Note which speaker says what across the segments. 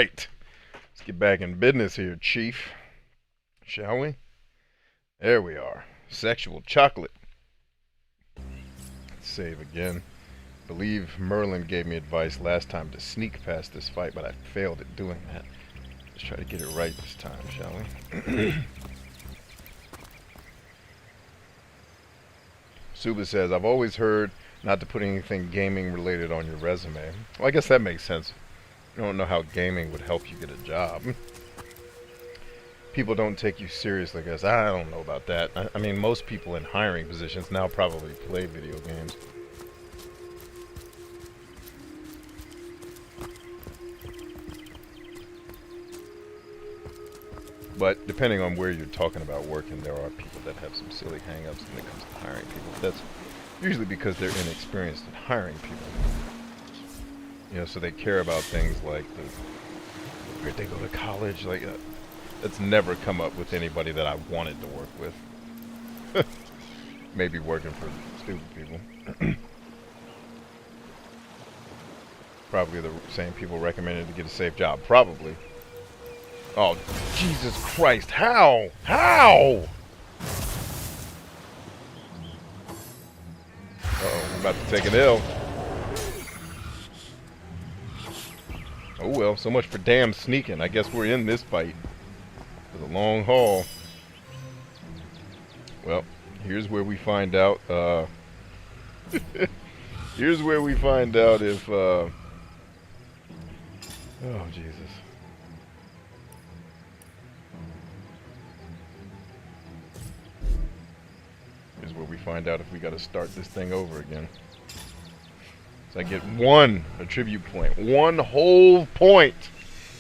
Speaker 1: Right. Let's get back in business here, Chief. Shall we? There we are. Sexual chocolate. Let's save again. Believe Merlin gave me advice last time to sneak past this fight, but I failed at doing that. Let's try to get it right this time, shall we? Suba says, I've always heard not to put anything gaming related on your resume. Well, I guess that makes sense. I don't know how gaming would help you get a job. People don't take you seriously, I guess. I don't know about that. I mean, most people in hiring positions now probably play video games. But depending on where you're talking about working, there are people that have some silly hang-ups when it comes to hiring people. That's usually because they're inexperienced in hiring people. You know, so they care about things like where they go to college. Like that's never come up with anybody that I wanted to work with. Maybe working for stupid people. Probably the same people recommended to get a safe job. Probably. Oh, Jesus Christ. How? How? Uh-oh, I'm about to take an L. Oh well, so much for damn sneaking. I guess we're in this fight for the long haul. Well, here's where we find out, here's where we find out if, oh, Jesus. Here's where we find out if we gotta start this thing over again. So I get one attribute point. One whole point!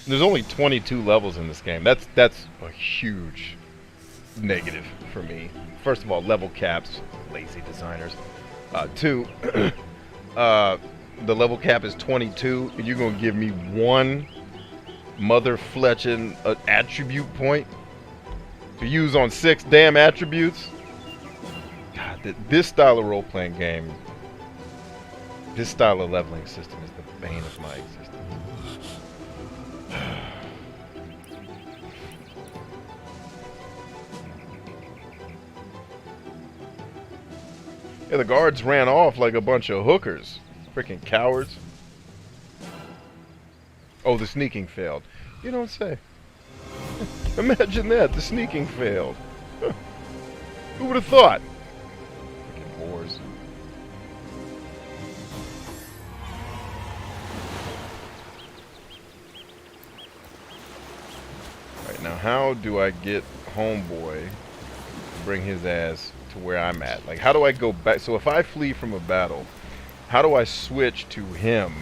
Speaker 1: There's only 22 levels in this game. That's a huge negative for me. First of all, level caps. Lazy designers. Two, the level cap is 22, and you're gonna give me one mother-fletching attribute point to use on 6 damn attributes? God, this style of role-playing game, this style of leveling system is the bane of my existence. Yeah, the guards ran off like a bunch of hookers. Freaking cowards. Oh, the sneaking failed. You don't say. Imagine that, the sneaking failed. Huh. Who would have thought? Freaking whores. Alright, now how do I get Homeboy to bring his ass to where I'm at? Like, how do I go back? So if I flee from a battle, how do I switch to him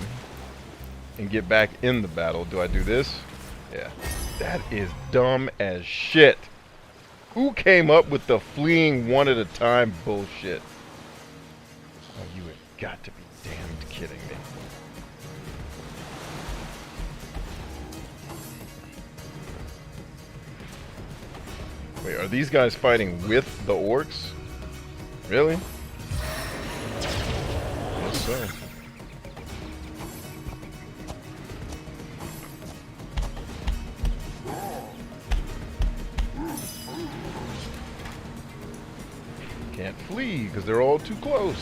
Speaker 1: and get back in the battle? Do I do this? Yeah. That is dumb as shit. Who came up with the fleeing one at a time bullshit? Oh, you have got to be damned kidding me. Wait, are these guys fighting with the orcs? Really? Yes, sir. Can't flee because they're all too close.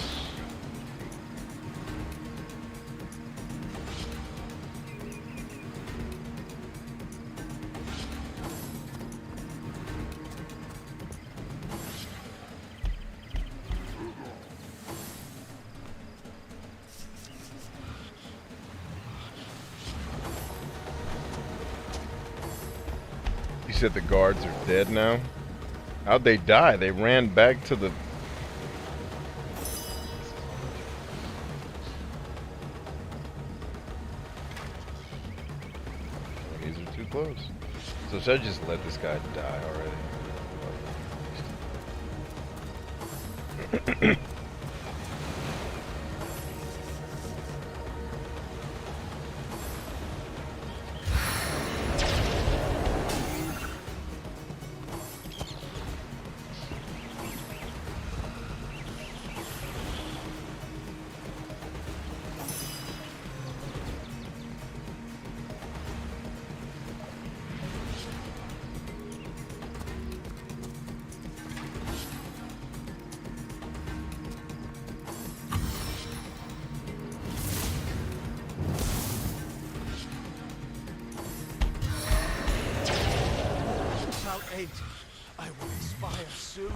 Speaker 1: You said the guards are dead now? How'd they die? They ran back to the... These are too close. So should I just let this guy die already?
Speaker 2: kind. I will expire soon.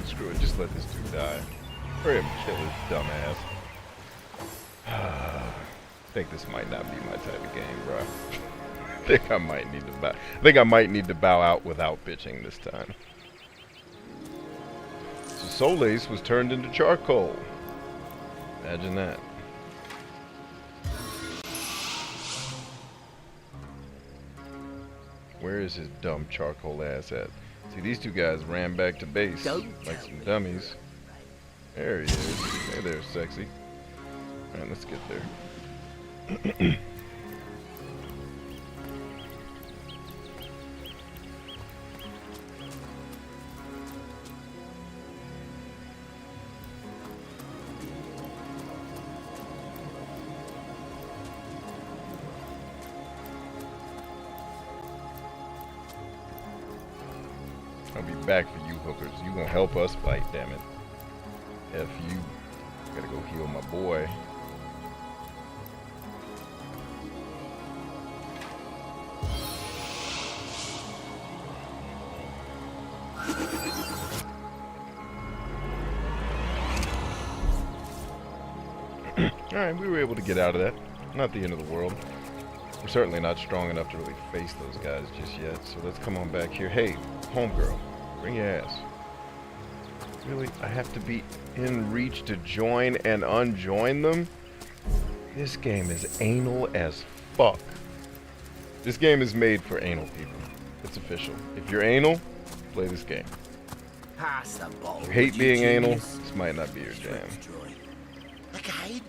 Speaker 1: Screw it, just let this dude die. Hurry up and kill his dumbass. I think this might not be my type of game, bro. I think I might need to bow out without bitching this time. So Solace was turned into charcoal. Imagine that. Where is his dumb charcoal ass at? See, these two guys ran back to base like some dummies. There he is. Hey there, sexy. Alright, let's get there. I'll be back for you hookers. You gonna help us fight, damn it. F you. Gotta go heal my boy. Alright, we were able to get out of that. Not the end of the world. We're certainly not strong enough to really face those guys just yet, so let's come on back here. Hey, homegirl, bring your ass. Really? I have to be in reach to join and unjoin them? This game is anal as fuck. This game is made for anal people. It's official. If you're anal, play this game.
Speaker 2: Pass the ball.
Speaker 1: If you hate being anal, this might not be your jam.
Speaker 3: Again,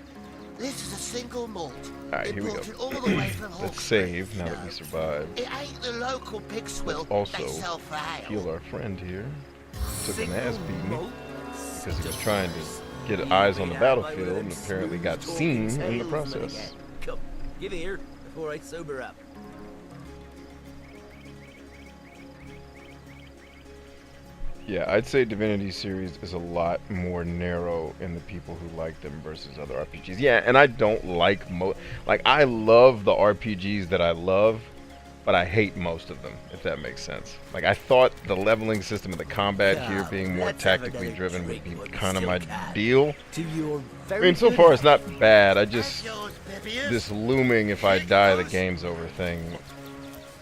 Speaker 3: this is a single malt.
Speaker 1: Alright, here we go.
Speaker 3: All the way from
Speaker 1: Let's save now that we survived.
Speaker 3: It ain't the local pig swill
Speaker 1: Also,
Speaker 3: they sell for ale.
Speaker 1: heal our friend here. Took an ass beating because he was trying to get eyes on the battlefield and apparently got seen in the process.
Speaker 2: Come, get here before I sober up.
Speaker 1: Yeah, I'd say Divinity series is a lot more narrow in the people who like them versus other RPGs. Yeah, and I don't like I love the RPGs that I love, but I hate most of them, if that makes sense. Like, I thought the leveling system of the combat here being more tactically driven would be kind of my deal. I mean, so far it's not bad. I just, this looming if I die the game's over thing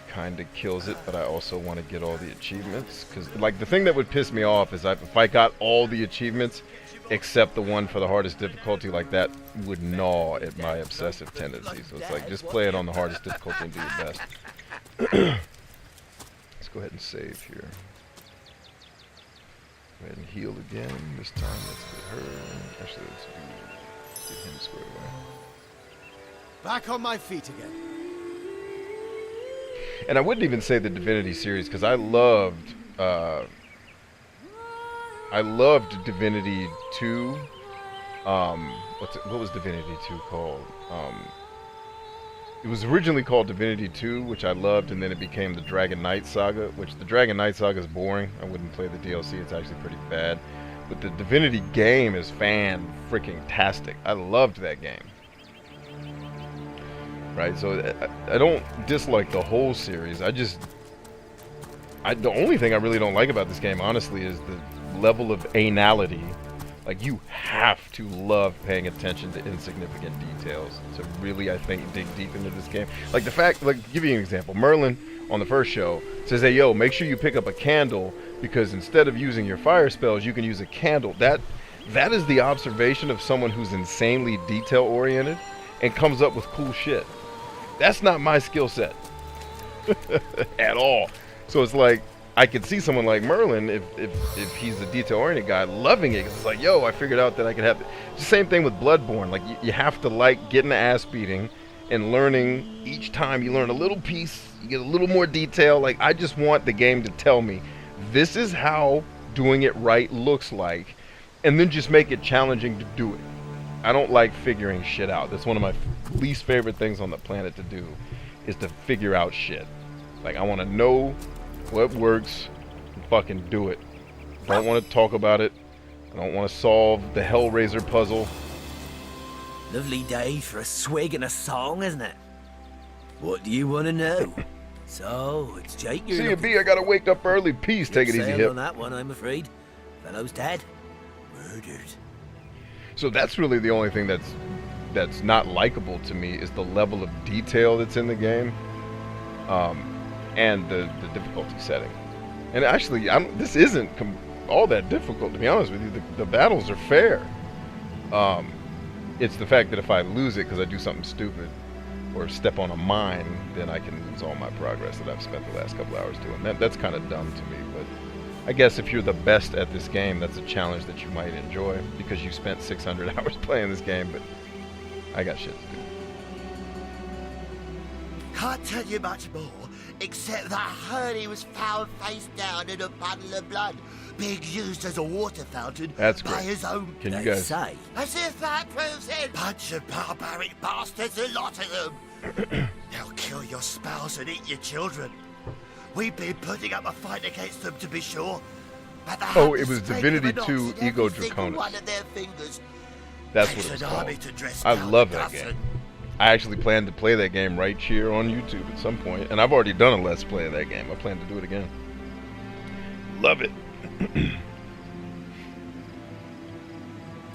Speaker 1: kind of kills it, but I also want to get all the achievements, because like the thing that would piss me off is if I got all the achievements except the one for the hardest difficulty, like that would gnaw at my obsessive tendency. So it's like, just play it on the hardest difficulty and do your best. Let's go ahead and save here. Go ahead and heal again. This time let's get her. Actually, let's get him squared away.
Speaker 2: Back on my feet again.
Speaker 1: And I wouldn't even say the Divinity series, because I loved Divinity 2. What was Divinity 2 called? It was originally called Divinity 2, which I loved, and then it became the Dragon Knight Saga, which the Dragon Knight Saga is boring. I wouldn't play the DLC, it's actually pretty bad. But the Divinity game is fan-freaking-tastic. I loved that game. Right, so I don't dislike the whole series. The only thing I really don't like about this game, honestly, is the level of anality. Like, you have to love paying attention to insignificant details to really, I think, dig deep into this game. Like the fact, like, give you an example. Merlin on the first show says, hey, yo, make sure you pick up a candle, because instead of using your fire spells, you can use a candle. That is the observation of someone who's insanely detail oriented and comes up with cool shit. That's not my skill set at all. So it's like, I could see someone like Merlin, if he's a detail-oriented guy, loving it. Cause it's like, yo, I figured out that I could have... It's the same thing with Bloodborne. Like, you have to like getting the ass beating and learning. Each time you learn a little piece, you get a little more detail. Like, I just want the game to tell me, this is how doing it right looks like, and then just make it challenging to do it. I don't like figuring shit out. That's one of my least favorite things on the planet to do, is to figure out shit. Like, I want to know what works and fucking do it. Don't want to talk about it. I don't want to solve the Hellraiser puzzle.
Speaker 2: Lovely day for a swig and a song, isn't it? What do you want to know? So, it's Jake you're looking
Speaker 1: C&B, I gotta wake up early. Peace. Take it easy,
Speaker 2: sailed
Speaker 1: Hip.
Speaker 2: on that one, I'm afraid. Fellow's dead. Murdered.
Speaker 1: So that's really the only thing that's not likable to me, is the level of detail that's in the game, and the difficulty setting. And actually, this isn't all that difficult, to be honest with you. The battles are fair. It's the fact that if I lose it because I do something stupid or step on a mine, then I can lose all my progress that I've spent the last couple hours doing. That's kind of dumb to me, but I guess if you're the best at this game, that's a challenge that you might enjoy because you spent 600 hours playing this game, but I got shit to do.
Speaker 3: Can't tell you much more, except that I heard he was found face down in a puddle of blood, being used as a water fountain
Speaker 1: That's
Speaker 3: by
Speaker 1: great.
Speaker 3: his own.
Speaker 1: Can you
Speaker 2: They
Speaker 1: guys...
Speaker 2: say.
Speaker 3: As if that proves it! Bunch of barbaric bastards, a lot of them! They'll kill your spouse and eat your children. We've been putting up a fight against them, to be sure. But they
Speaker 1: Oh,
Speaker 3: have
Speaker 1: it
Speaker 3: the
Speaker 1: was
Speaker 3: strength
Speaker 1: Divinity
Speaker 3: of an
Speaker 1: 2
Speaker 3: ox in
Speaker 1: Ego
Speaker 3: every single
Speaker 1: Draconis.
Speaker 3: one of their fingers.
Speaker 1: That's what
Speaker 3: Takes
Speaker 1: it's
Speaker 3: an
Speaker 1: called.
Speaker 3: army to dress
Speaker 1: I
Speaker 3: down
Speaker 1: love
Speaker 3: a
Speaker 1: that
Speaker 3: dozen.
Speaker 1: game. I actually plan to play that game right here on YouTube at some point, and I've already done a Let's Play of that game. I plan to do it again. Love it.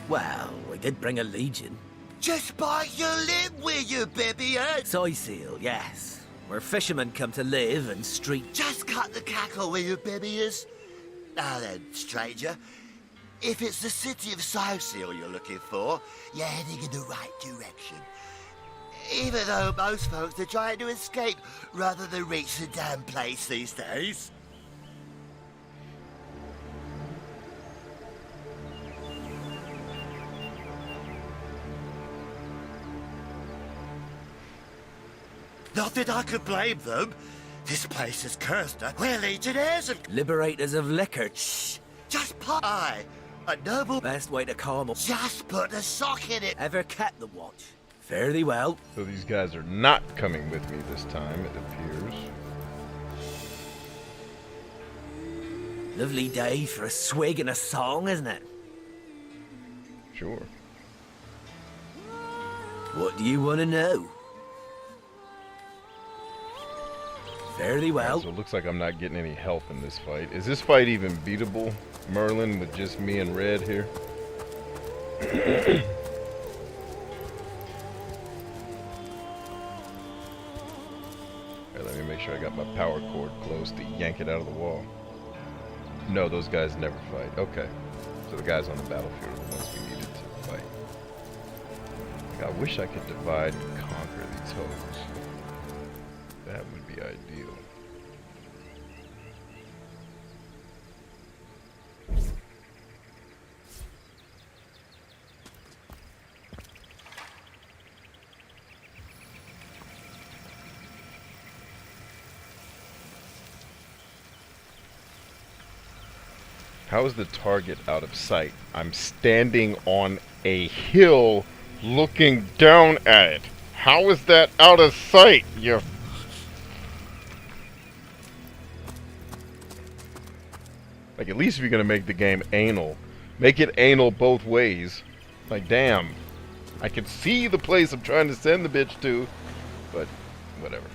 Speaker 2: Well, we did bring a legion.
Speaker 3: Just bite your lip, will you, baby?
Speaker 2: Soy seal, yes. Where fishermen come to live and street.
Speaker 3: Just cut the cackle, will you, babies? Now then, stranger. If it's the city of Seal you're looking for, you're heading in the right direction. Even though most folks are trying to escape rather than reach the damn place these days. Not that I could blame them. This place is cursed. We're legionnaires of...
Speaker 2: Liberators of liquor.
Speaker 3: Shh! Just pie. A noble...
Speaker 2: Best way to calm 'em.
Speaker 3: Just put a sock in it.
Speaker 2: Ever kept the watch? Fairly well.
Speaker 1: So these guys are not coming with me this time, it appears.
Speaker 2: Lovely day for a swig and a song, isn't it?
Speaker 1: Sure.
Speaker 2: What do you want to know? Fairly well.
Speaker 1: So it looks like I'm not getting any help in this fight. Is this fight even beatable, Merlin, with just me and Red here? Okay, let me make sure I got my power cord close to yank it out of the wall. No, those guys never fight. Okay. So the guys on the battlefield are the ones we needed to fight. Like, I wish I could divide and conquer these hoes. That would be ideal. How is the target out of sight? I'm standing on a hill looking down at it. How is that out of sight, you... Like, at least if you're gonna make the game anal, make it anal both ways. Like, damn. I can see the place I'm trying to send the bitch to, but whatever.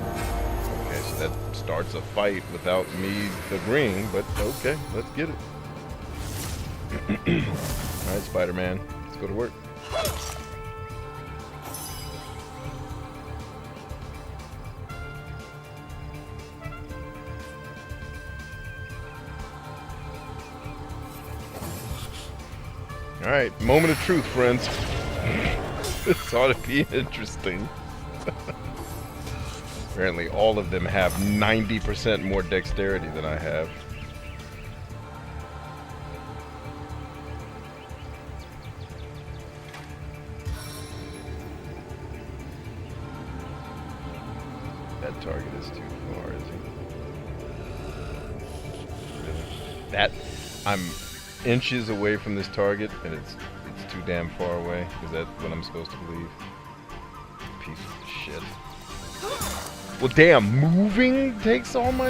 Speaker 1: Okay, so that starts a fight without me agreeing, but okay, let's get it. Alright, Spider-Man, let's go to work. Alright, moment of truth, friends. This ought to be interesting. Apparently all of them have 90% more dexterity than I have. That target is too far, is it? that I'm inches away from this target and it's too damn far away. Is that what I'm supposed to believe? Piece of shit. Well, damn, moving takes all my...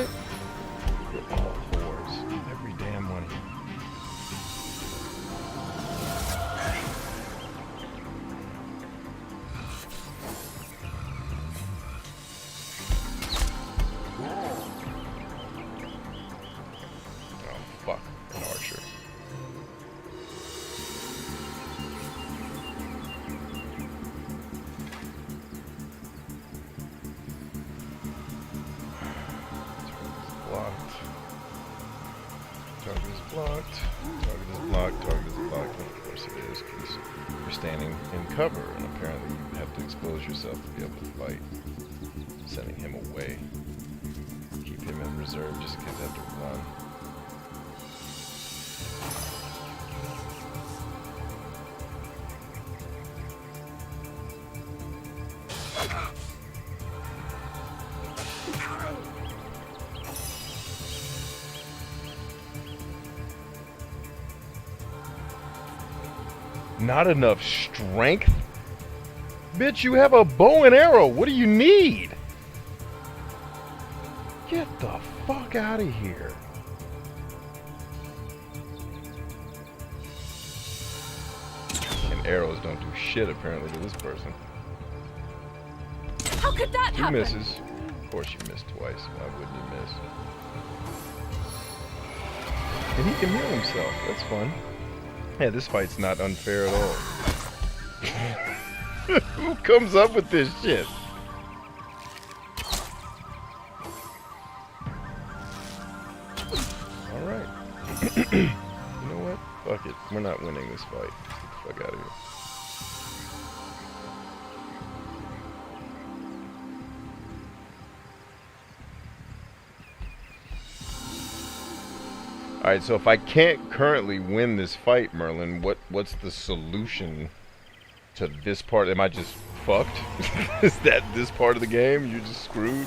Speaker 1: You're all whores. Every damn one of you. Oh, fuck. An archer. Blocked. Target is blocked. Target is blocked. Target is blocked. And of course it is, because you're standing in cover, and apparently you have to expose yourself to be able to fight. Sending him away. Keep him in reserve just in case I have to run. Not enough strength? Bitch, you have a bow and arrow. What do you need? Get the fuck out of here. And arrows don't do shit apparently to this person.
Speaker 4: How could that
Speaker 1: He
Speaker 4: happen?
Speaker 1: misses. Of course you missed twice. Why wouldn't you miss? And he can heal himself. That's fun. Yeah, this fight's not unfair at all. Who comes up with this shit? Alright. You know what? Fuck it. We're not winning this fight. Let's get the fuck out of here. Alright, so if I can't currently win this fight, Merlin, what's the solution to this part? Am I just fucked? Is that this part of the game? You're just screwed?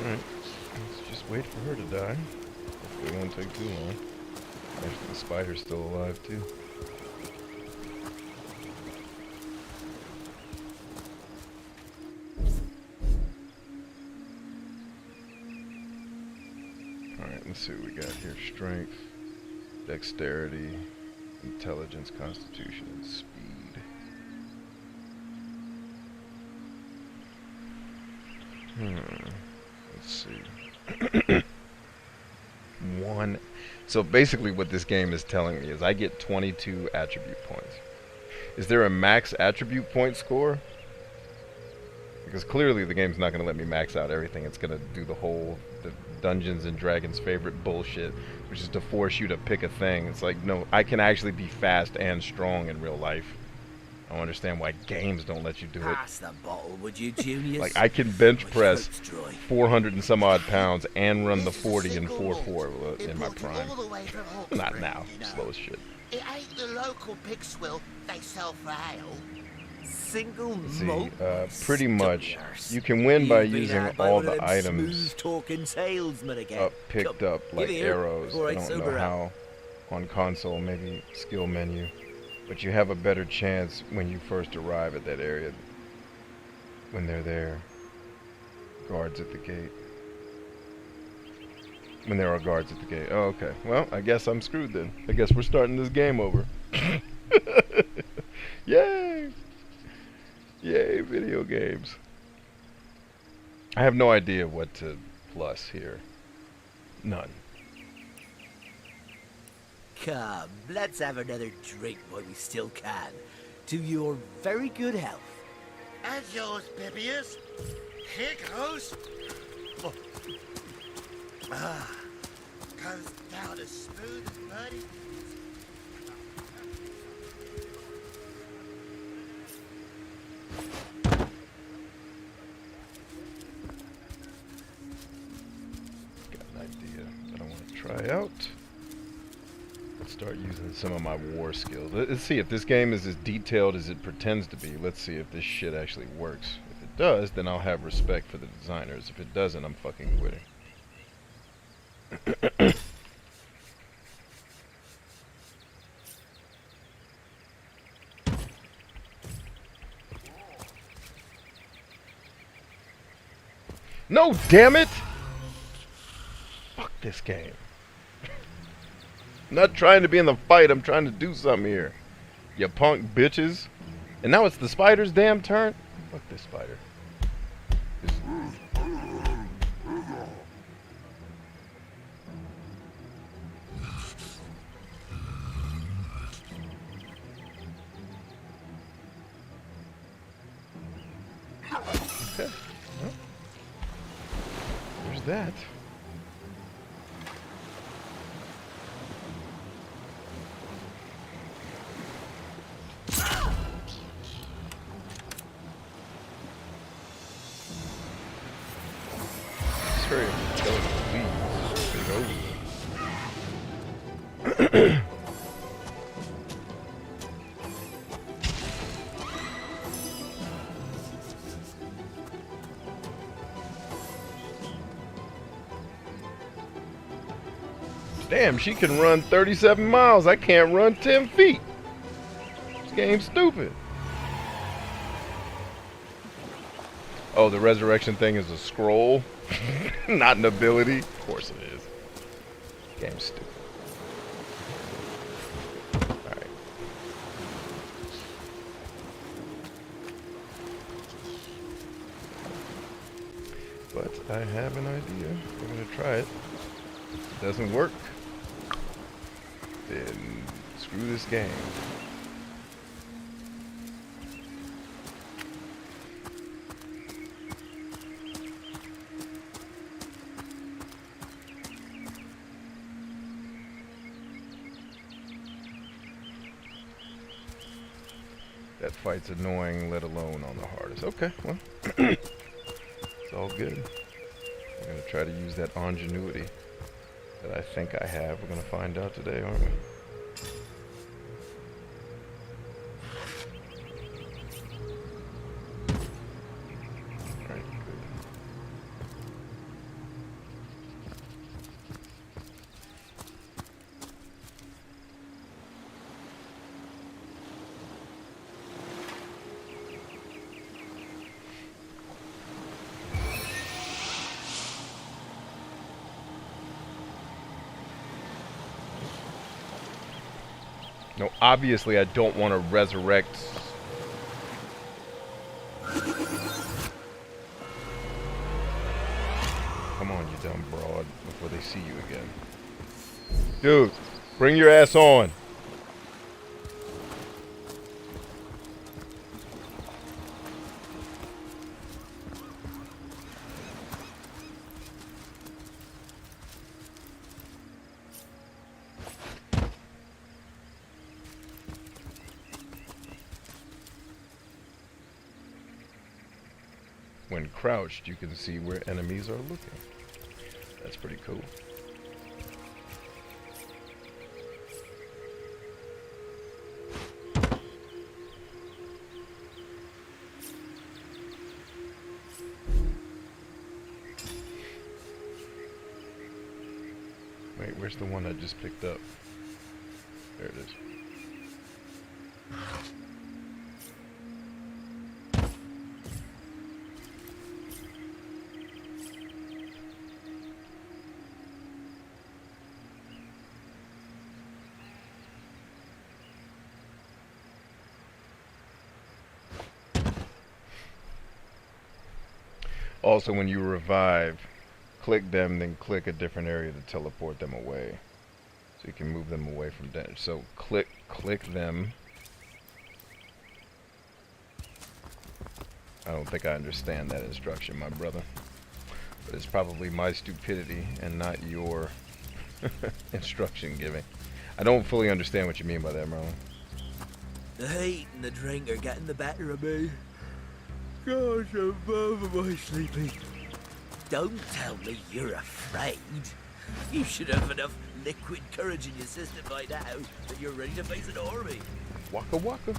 Speaker 1: Alright, let's just wait for her to die. Hopefully it won't take too long. Actually, the spider's still alive, too. Let's see what we got here. Strength, dexterity, intelligence, constitution, and speed. Let's see. One. So basically what this game is telling me is I get 22 attribute points. Is there a max attribute point score? Because clearly the game's not going to let me max out everything. It's going to do the whole Dungeons and Dragons favorite bullshit, which is to force you to pick a thing. It's like, no, I can actually be fast and strong in real life. I don't understand why games don't let you do it.
Speaker 2: Pass the bottle, would you, Junius?
Speaker 1: Like, I can bench
Speaker 2: My
Speaker 1: press
Speaker 2: throat's dry.
Speaker 1: 400 and some odd pounds and run the
Speaker 3: It's a
Speaker 1: 40 and
Speaker 3: single
Speaker 1: 4-4
Speaker 3: malt.
Speaker 1: in my prime.
Speaker 3: All the way from Hawkesbury,
Speaker 1: Not now.
Speaker 3: you know.
Speaker 1: Slow as shit.
Speaker 3: It ain't the local pig swill they sell for ale.
Speaker 2: Single
Speaker 1: See,
Speaker 2: malt.
Speaker 1: pretty much,
Speaker 2: Stuckers.
Speaker 1: you can win by
Speaker 2: You've been
Speaker 1: using
Speaker 2: had by
Speaker 1: all
Speaker 2: one of
Speaker 1: the
Speaker 2: them
Speaker 1: items
Speaker 2: smooth-talking salesmen again.
Speaker 1: picked
Speaker 2: Come,
Speaker 1: up
Speaker 2: give
Speaker 1: like
Speaker 2: here,
Speaker 1: arrows.
Speaker 2: before
Speaker 1: I
Speaker 2: I
Speaker 1: don't know
Speaker 2: sober up.
Speaker 1: how on console, maybe skill menu, but you have a better chance when you first arrive at that area when they're there. Guards at the gate. When there are guards at the gate. Oh, okay. Well, I guess I'm screwed then. I guess we're starting this game over. Yay! Yay, video games. I have no idea what to plus here. None.
Speaker 2: Come, let's have another drink while we still can. To your very good health.
Speaker 3: And yours, Bibius. Here goes. Oh. Goes down as smooth as muddy. Got an idea that I want to try out. Let's
Speaker 1: start using some of my war skills. Let's see if this game is as detailed as it pretends to be. Let's see if this shit actually works. If it does, then I'll have respect for the designers. If it doesn't, I'm fucking quitting. No, damn it! Fuck this game. I'm not trying to be in the fight, I'm trying to do something here. You punk bitches. And now it's the spider's damn turn? Fuck this spider. Okay. Well, there's that. Hurry up, kill it, please. Get over it. Damn, she can run 37 miles. I can't run 10 feet. This game's stupid. Oh, the resurrection thing is a scroll, not an ability. Of course it is. Game's stupid. Alright. But I have an idea. We're gonna try it. If it doesn't work, then screw this game. That fight's annoying, let alone on the hardest. Okay, well, it's all good. I'm gonna try to use that ingenuity that I think I have. We're gonna find out today, aren't we? Alright, good. No, obviously I don't want to resurrect. Come on, you dumb broad, before they see you again. Dude, bring your ass on. When crouched, you can see where enemies are looking. That's pretty cool. Wait, where's the one I just picked up? There it is. Also, when you revive, click them, then click a different area to teleport them away. So you can move them away from damage. So click them. I don't think I understand that instruction, my brother. But it's probably my stupidity and not your instruction giving. I don't fully understand what you mean by that, Merlin.
Speaker 2: The heat and the drink are getting the better of me. Gosh, I'm sleepy. Don't tell me you're afraid. You should have enough liquid courage in your system by now that you're ready to face an army.
Speaker 1: Waka waka.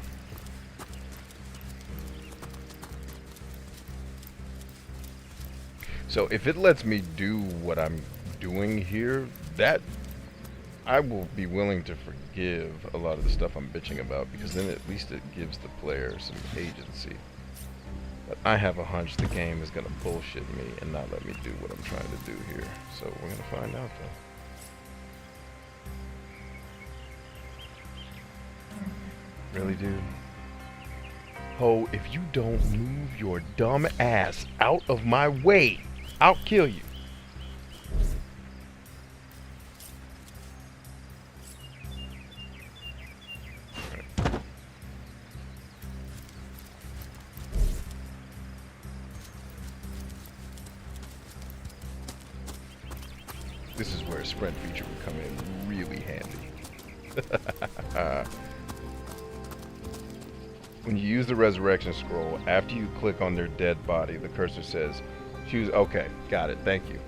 Speaker 1: So if it lets me do what I'm doing here, that I will be willing to forgive a lot of the stuff I'm bitching about, because then at least it gives the player some agency. But I have a hunch the game is going to bullshit me and not let me do what I'm trying to do here. So we're going to find out though. Really, dude? Ho, if you don't move your dumb ass out of my way, I'll kill you. This is where a sprint feature would come in really handy. When you use the resurrection scroll, after you click on their dead body, the cursor says, choose, okay, got it, thank you.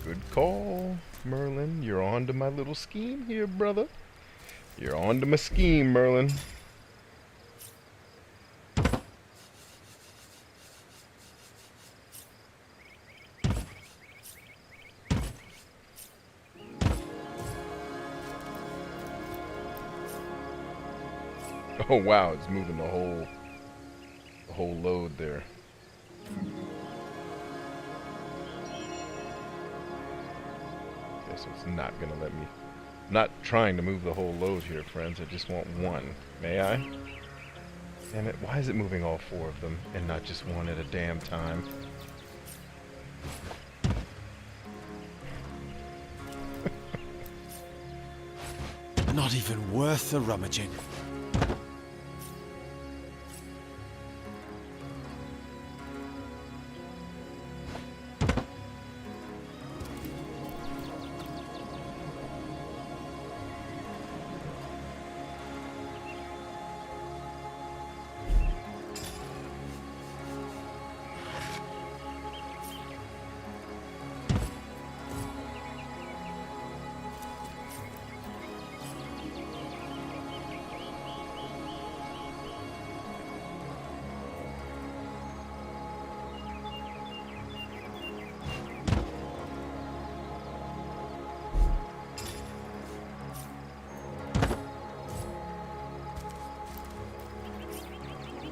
Speaker 1: Good call, Merlin. You're on to my little scheme here, brother. You're on to my scheme, Merlin. Oh wow, it's moving the whole load there. So it's not gonna let me. I'm not trying to move the whole load here, friends. I just want one. May I? Damn it, why is it moving all four of them and not just one at a damn time?
Speaker 4: Not even worth the rummaging.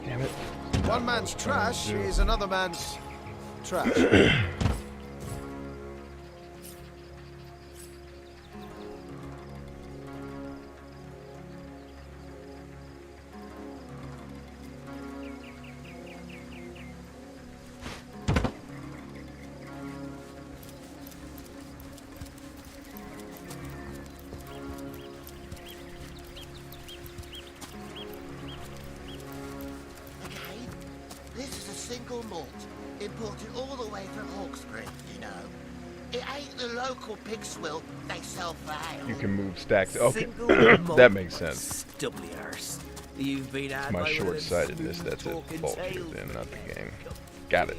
Speaker 1: Damn it.
Speaker 4: One man's trash is another man's trash.
Speaker 3: This is a single malt, imported all the way from Hawksbury, you know. It ain't the local pig swill they sell for ale.
Speaker 1: You can move stacks. Okay,
Speaker 2: Single
Speaker 1: that makes sense.
Speaker 2: Stubbly arse. You've been
Speaker 1: It's
Speaker 2: had
Speaker 1: my
Speaker 2: by one of them
Speaker 1: short-sightedness that's at
Speaker 2: smooth
Speaker 1: fault
Speaker 2: talking
Speaker 1: here,
Speaker 2: tales.
Speaker 1: then, not the game. Got it.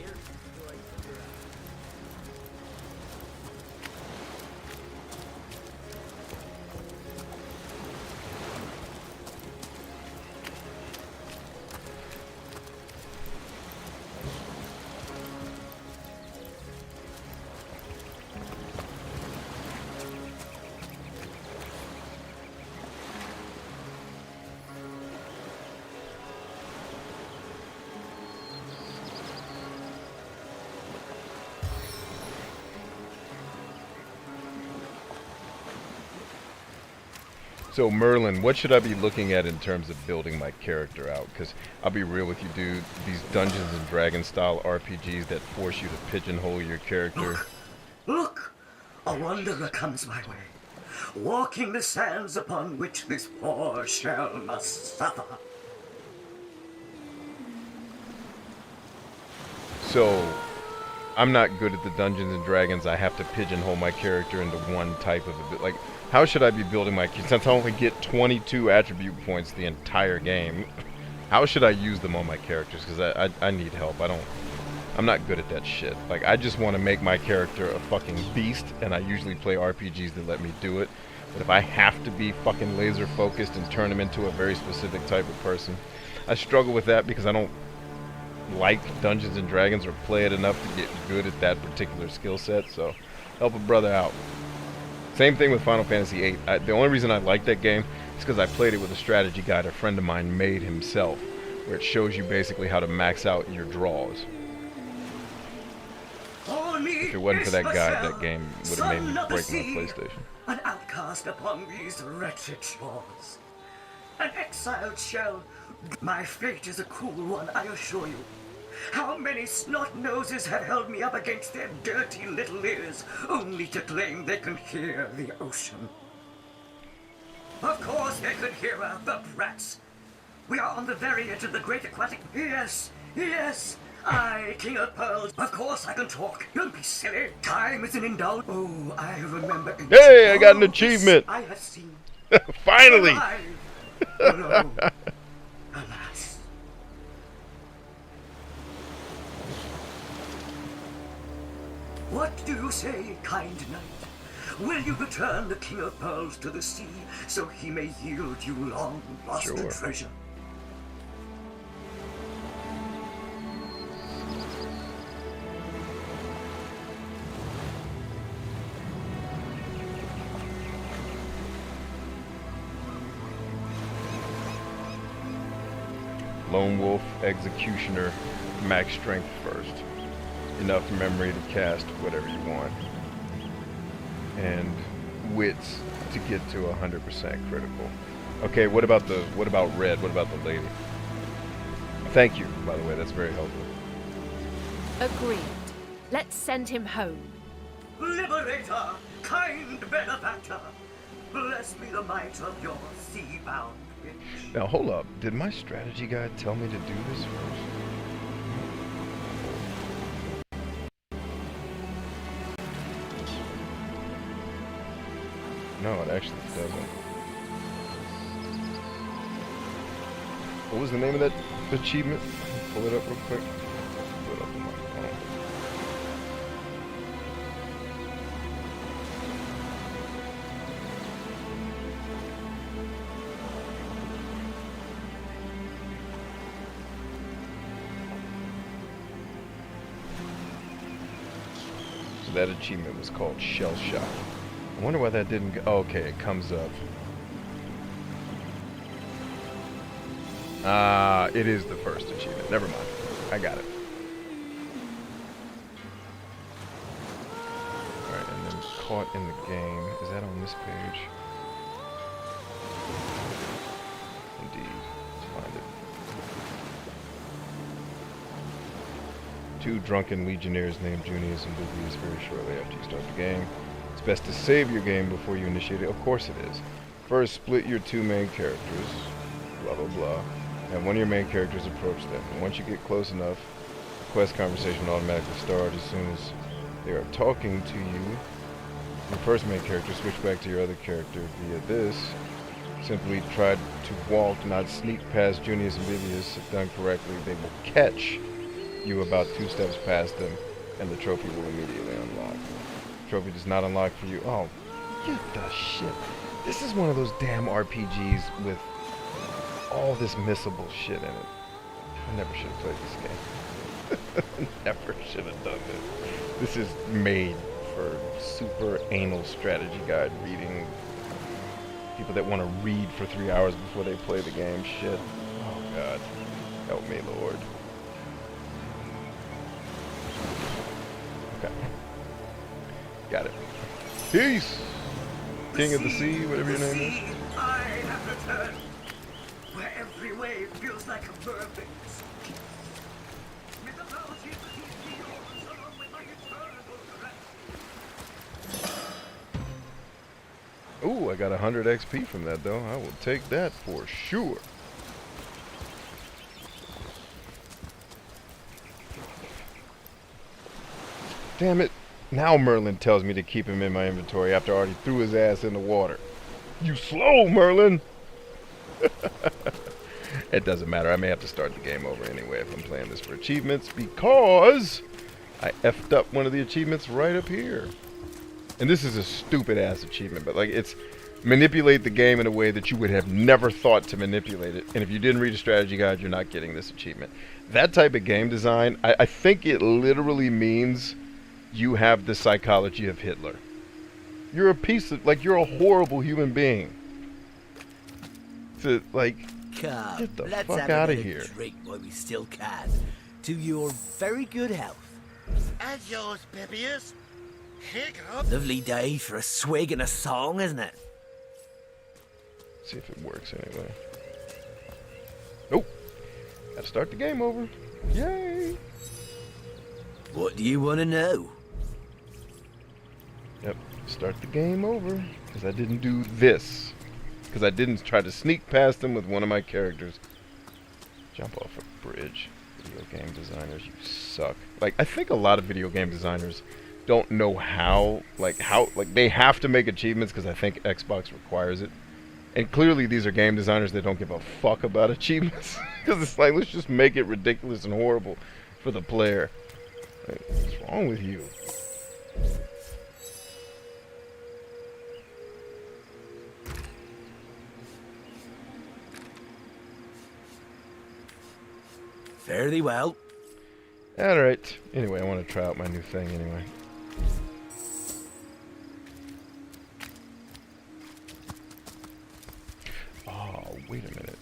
Speaker 1: So Merlin, what should I be looking at in terms of building my character out? Because I'll be real with you, dude. These Dungeons and Dragons style RPGs that force you to pigeonhole your character.
Speaker 5: Look! A wanderer comes my way, walking the sands upon which this poor shell must suffer.
Speaker 1: So I'm not good at the Dungeons and Dragons. I have to pigeonhole my character into one type of a bit. Like, how should I be building my character? Since I only get 22 attribute points the entire game, how should I use them on my characters? Because I need help. I'm not good at that shit. Like, I just want to make my character a fucking beast, and I usually play RPGs that let me do it. But if I have to be fucking laser focused and turn him into a very specific type of person, I struggle with that because I don't like Dungeons and Dragons or play it enough to get good at that particular skill set. So help a brother out. Same thing with Final Fantasy VIII. The only reason I like that game is because I played it with a strategy guide a friend of mine made himself, where it shows you basically how to max out your draws. If it wasn't for that guide, that game would have made me break my PlayStation.
Speaker 5: An outcast upon these wretched shores. An exiled shell. My fate is a cruel one, I assure you. How many snot-noses have held me up against their dirty little ears, only to claim they can hear the ocean? Of course they can hear her, the brats. We are on the very edge of the great aquatic... Yes, yes, I, King of Pearls. Of course I can talk. Don't be silly. Time is an indulgence. Oh, I remember...
Speaker 1: Hey, I got an achievement.
Speaker 5: I have seen...
Speaker 1: Finally!
Speaker 5: Alive. Alone. Alas. What do you say, kind knight? Will you return the King of Pearls to the sea, so he may yield you long-lost
Speaker 1: Sure.
Speaker 5: treasure?
Speaker 1: Lone Wolf, Executioner, max strength first. Enough memory to cast whatever you want. And wits to get to 100% critical. Okay, what about Red? What about the lady? Thank you, by the way, that's very helpful.
Speaker 6: Agreed. Let's send him home.
Speaker 5: Liberator, kind benefactor, bless me the might of your sea-bound bitch.
Speaker 1: Now hold up, did my strategy guide tell me to do this first? No, it actually doesn't. What was the name of that achievement? Pull it up real quick. Pull it up on my phone. So that achievement was called Shell Shock. I wonder why that didn't go. Oh, okay, it comes up. It is the first achievement. Never mind. I got it. Alright, and then caught in the game. Is that on this page? Indeed. Let's find it. 2 drunken legionnaires named Junius and Lucius very shortly after you start the game. It's best to save your game before you initiate it. Of course it is. First, split your 2 main characters. Blah, blah, blah. And one of your main characters approach them. And once you get close enough, the quest conversation will automatically start as soon as They are talking to you. Your first main character, switch back to your other character via this. Simply try to walk, not sneak past Junius and Vivius. If done correctly, they will catch you about 2 steps past them, and the trophy will immediately unlock. Trophy does not unlock for you. Oh, get the shit. This is one of those damn RPGs with all this missable shit in it. I never should have played this game. Never should have done this. This is made for super anal strategy guide reading. People that want to read for 3 hours before they play the game. Shit. Oh god. Help me, Lord. Okay. Got it. Peace! King of the sea, whatever your name is.
Speaker 5: I have returned, where every wave feels like a verdict. Mythology is yours, along with my eternal direction.
Speaker 1: Ooh, I got 100 XP from that though. I will take that for sure. Damn it. Now Merlin tells me to keep him in my inventory after I already threw his ass in the water. You slow, Merlin! It doesn't matter. I may have to start the game over anyway if I'm playing this for achievements, because I effed up one of the achievements right up here. And this is a stupid ass achievement, but like, it's manipulate the game in a way that you would have never thought to manipulate it. And if you didn't read a strategy guide, you're not getting this achievement. That type of game design, I think it literally means you have the psychology of Hitler. You're a piece of, like, you're a horrible human being. To, like,
Speaker 2: Come,
Speaker 1: get the
Speaker 2: let's
Speaker 1: fuck
Speaker 2: have
Speaker 1: out of
Speaker 2: another
Speaker 1: here.
Speaker 2: drink while we still can. To your very good health.
Speaker 3: And yours, Bibius. Hiccup.
Speaker 2: Lovely day for a swig and a song, isn't it?
Speaker 1: See if it works anyway. Nope. Gotta start the game over. Yay!
Speaker 2: What do you want to know?
Speaker 1: Yep. Start the game over. Because I didn't do this. Because I didn't try to sneak past them with one of my characters. Jump off a bridge. Video game designers, you suck. Like, I think a lot of video game designers don't know how, they have to make achievements because I think Xbox requires it. And clearly these are game designers that don't give a fuck about achievements. Because it's like, let's just make it ridiculous and horrible for the player. Like, what's wrong with you?
Speaker 2: Fairly well.
Speaker 1: Alright. Anyway, I want to try out my new thing anyway. Oh, wait a minute.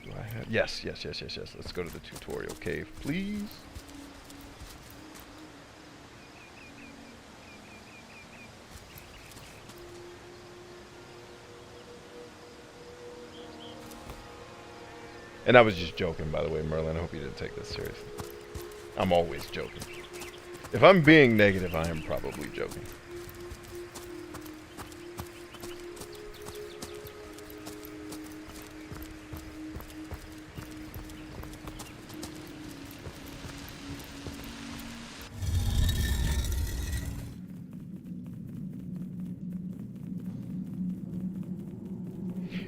Speaker 1: Do I have... Yes. Let's go to the tutorial cave, please. And I was just joking, by the way, Merlin. I hope you didn't take this seriously. I'm always joking. If I'm being negative, I am probably joking.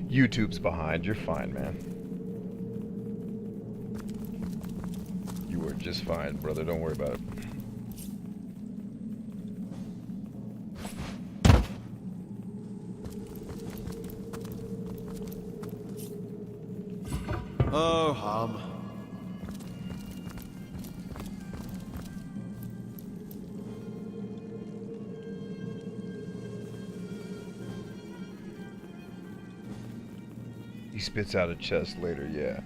Speaker 1: YouTube's behind. You're fine, man. You are just fine, brother. Don't worry about it.
Speaker 4: Oh, hum.
Speaker 1: He spits out a chest later, yeah.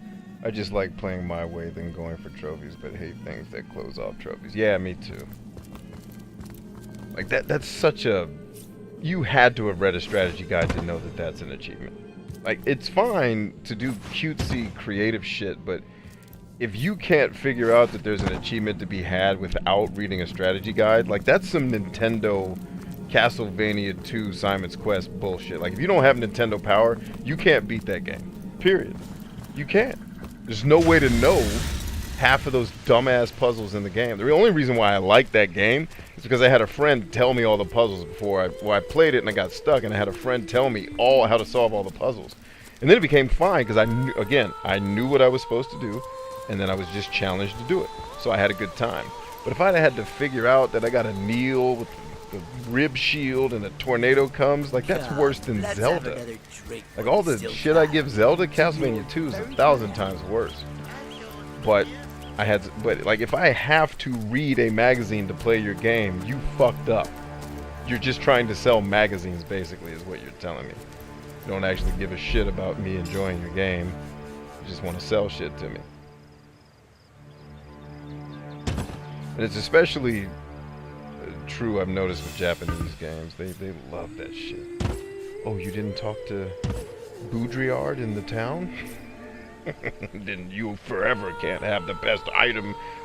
Speaker 1: I just like playing my way than going for trophies, but hate things that close off trophies. Yeah, me too. Like, that's such a... You had to have read a strategy guide to know that that's an achievement. Like, it's fine to do cutesy, creative shit, but if you can't figure out that there's an achievement to be had without reading a strategy guide, like, that's some Nintendo Castlevania 2 Simon's Quest bullshit. Like, if you don't have Nintendo power, you can't beat that game. Period. You can't. There's no way to know half of those dumbass puzzles in the game. The only reason why I like that game is because I had a friend tell me all the puzzles before I played it, and I got stuck, and I had a friend tell me all how to solve all the puzzles. And then it became fine because I knew what I was supposed to do, and then I was just challenged to do it. So I had a good time. But if I'd had to figure out that I got to kneel with the rib shield and a tornado comes, like, that's worse than
Speaker 2: Let's have
Speaker 1: Zelda.
Speaker 2: another drink
Speaker 1: Like,
Speaker 2: while
Speaker 1: all
Speaker 2: we
Speaker 1: the
Speaker 2: still
Speaker 1: shit I
Speaker 2: can.
Speaker 1: give Zelda, Castlevania 2 is 1,000 times worse. But like, if I have to read a magazine to play your game, you fucked up. You're just trying to sell magazines, basically, is what you're telling me. You don't actually give a shit about me enjoying your game. You just want to sell shit to me. And it's especially true, I've noticed, with Japanese games. They love that shit. Oh, you didn't talk to Boudriard in the town? Then you forever can't have the best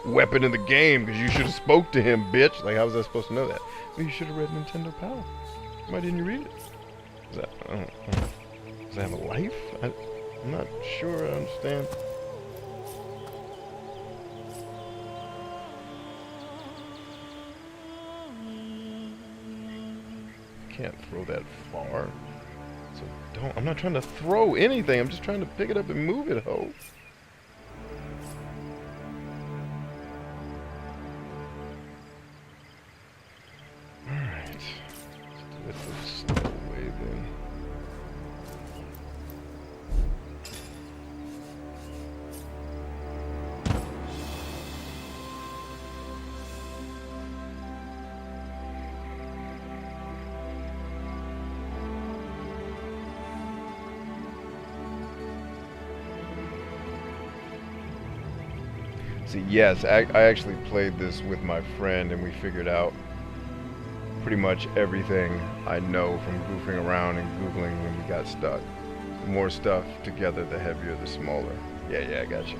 Speaker 1: weapon in the game because you should have spoke to him, bitch. Like, how was I supposed to know that? Well, you should have read Nintendo Power. Why didn't you read it? Does that have a life? I'm not sure I understand. Can't throw that far. So I'm not trying to throw anything. I'm just trying to pick it up and move it, ho. Alright. Let's do it the slow way then. See, yes, I actually played this with my friend, and we figured out pretty much everything I know from goofing around and Googling when we got stuck. The more stuff together, the heavier, the smaller. Yeah, I got you.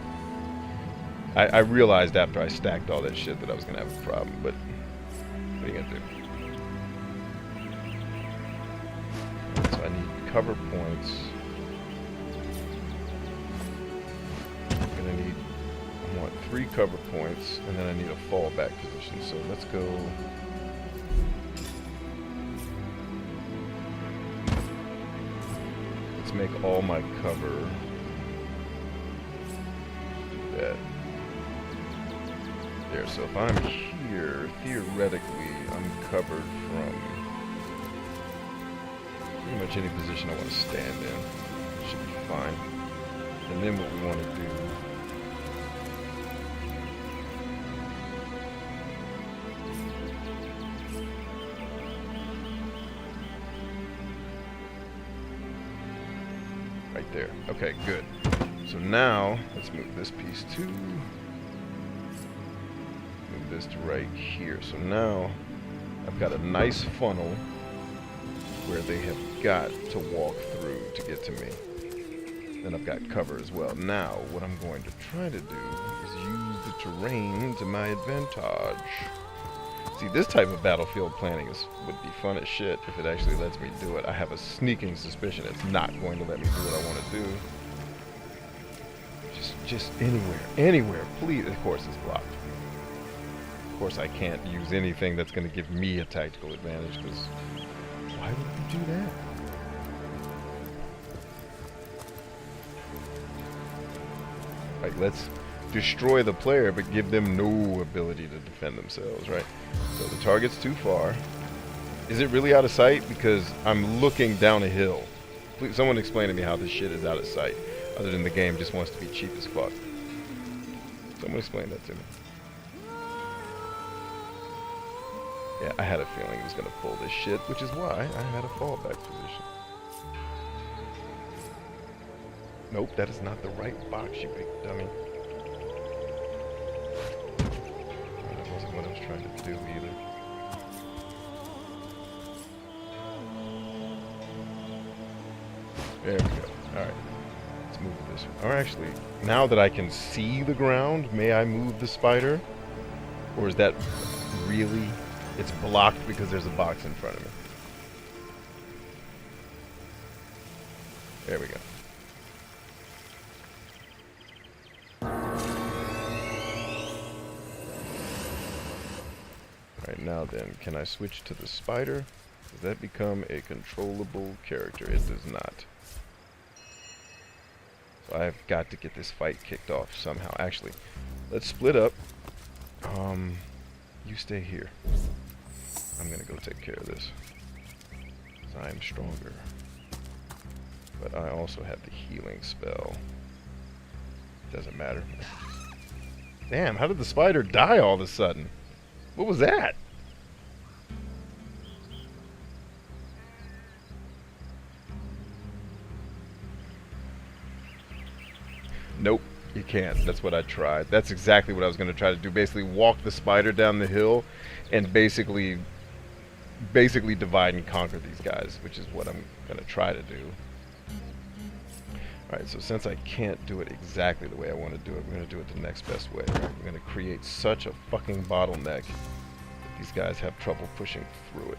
Speaker 1: I realized after I stacked all that shit that I was going to have a problem, but what are you going to do? So I need cover points. I want 3 cover points, and then I need a fallback position. So let's go. Let's make all my cover that there. So if I'm here, theoretically, I'm covered from pretty much any position I want to stand in. Should be fine. And then what we want to do, right there. Okay, good. So now, let's move this piece too. Move this to right here. So now, I've got a nice funnel where they have got to walk through to get to me. Then I've got cover as well. Now, what I'm going to try to do is use the terrain to my advantage. See, this type of battlefield planning would be fun as shit if it actually lets me do it. I have a sneaking suspicion it's not going to let me do what I want to do. Just anywhere, please. Of course, it's blocked. Of course, I can't use anything that's going to give me a tactical advantage, because why would you do that? Like, let's destroy the player, but give them no ability to defend themselves, right? So the target's too far. Is it really out of sight? Because I'm looking down a hill. Please, someone explain to me how this shit is out of sight, other than the game just wants to be cheap as fuck. Someone explain that to me. Yeah, I had a feeling it was gonna pull this shit, which is why I had a fallback position. Nope, that is not the right box, you big dummy. That wasn't what I was trying to do either. There we go. Alright. Let's move this. Or actually, now that I can see the ground, may I move the spider? Or is that really... It's blocked because there's a box in front of me. There we go. Alright, now then, can I switch to the spider? Does that become a controllable character? It does not. So I've got to get this fight kicked off somehow. Actually, let's split up. You stay here. I'm gonna go take care of this. 'Cause I am stronger. But I also have the healing spell. Doesn't matter. Damn, how did the spider die all of a sudden? What was that? Nope, you can't. That's what I tried. That's exactly what I was going to try to do. Basically walk the spider down the hill and basically divide and conquer these guys, which is what I'm going to try to do. Alright, so since I can't do it exactly the way I want to do it, we're going to do it the next best way. Right? We're going to create such a fucking bottleneck that these guys have trouble pushing through it.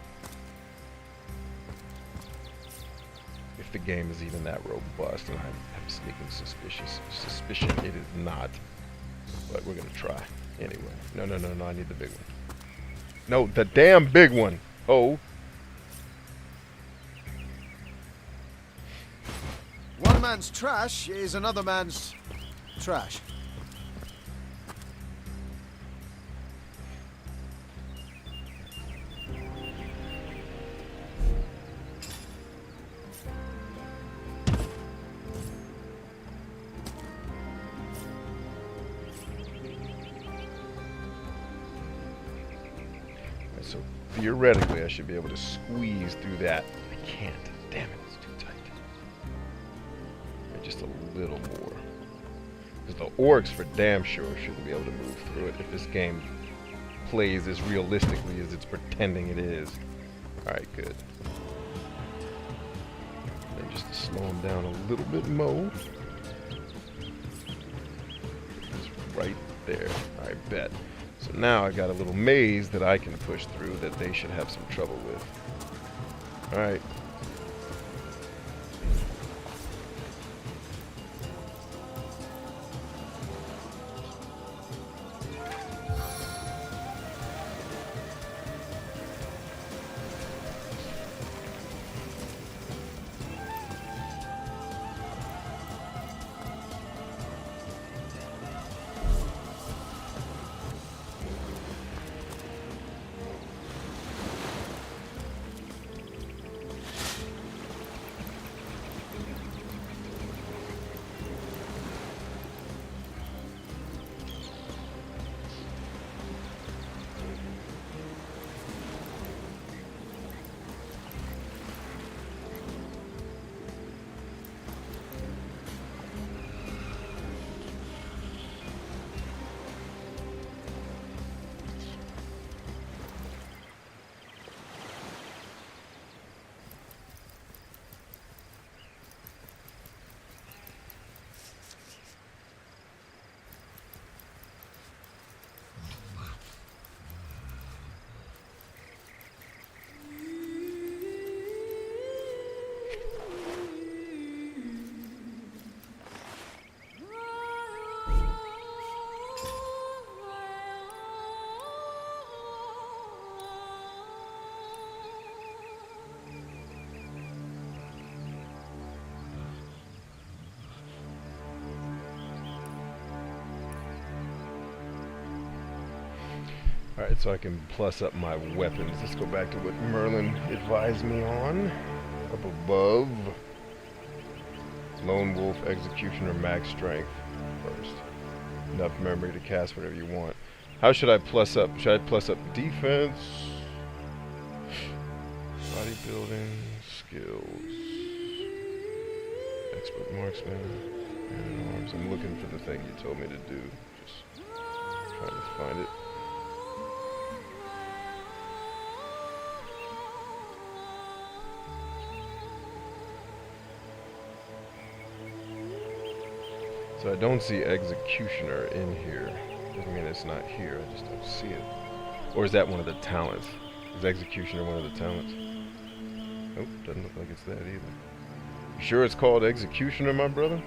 Speaker 1: If the game is even that robust, and I have a sneaking suspicion it is not. But we're going to try. Anyway. No, I need the big one. No, the damn big one! Oh.
Speaker 4: One man's trash is another man's trash.
Speaker 1: So theoretically I should be able to squeeze through that. I can't. Damn it, it's too tight. Just a little more. Because the orcs for damn sure shouldn't be able to move through it if this game plays as realistically as it's pretending it is. Alright, good. And just to slow them down a little bit more. Just right there. I bet. So now I got a little maze that I can push through that they should have some trouble with. Alright. Alright, so I can plus up my weapons. Let's go back to what Merlin advised me on. Up above. Lone Wolf, Executioner, Max Strength first. Enough memory to cast whatever you want. How should I plus up? Should I plus up defense? Bodybuilding, skills. Expert marksman. And arms. I'm looking for the thing you told me to do. Just trying to find it. So I don't see Executioner in here. Doesn't mean it's not here, I just don't see it. Or is that one of the talents? Is Executioner one of the talents? Nope, doesn't look like it's that either. You sure it's called Executioner, my brother?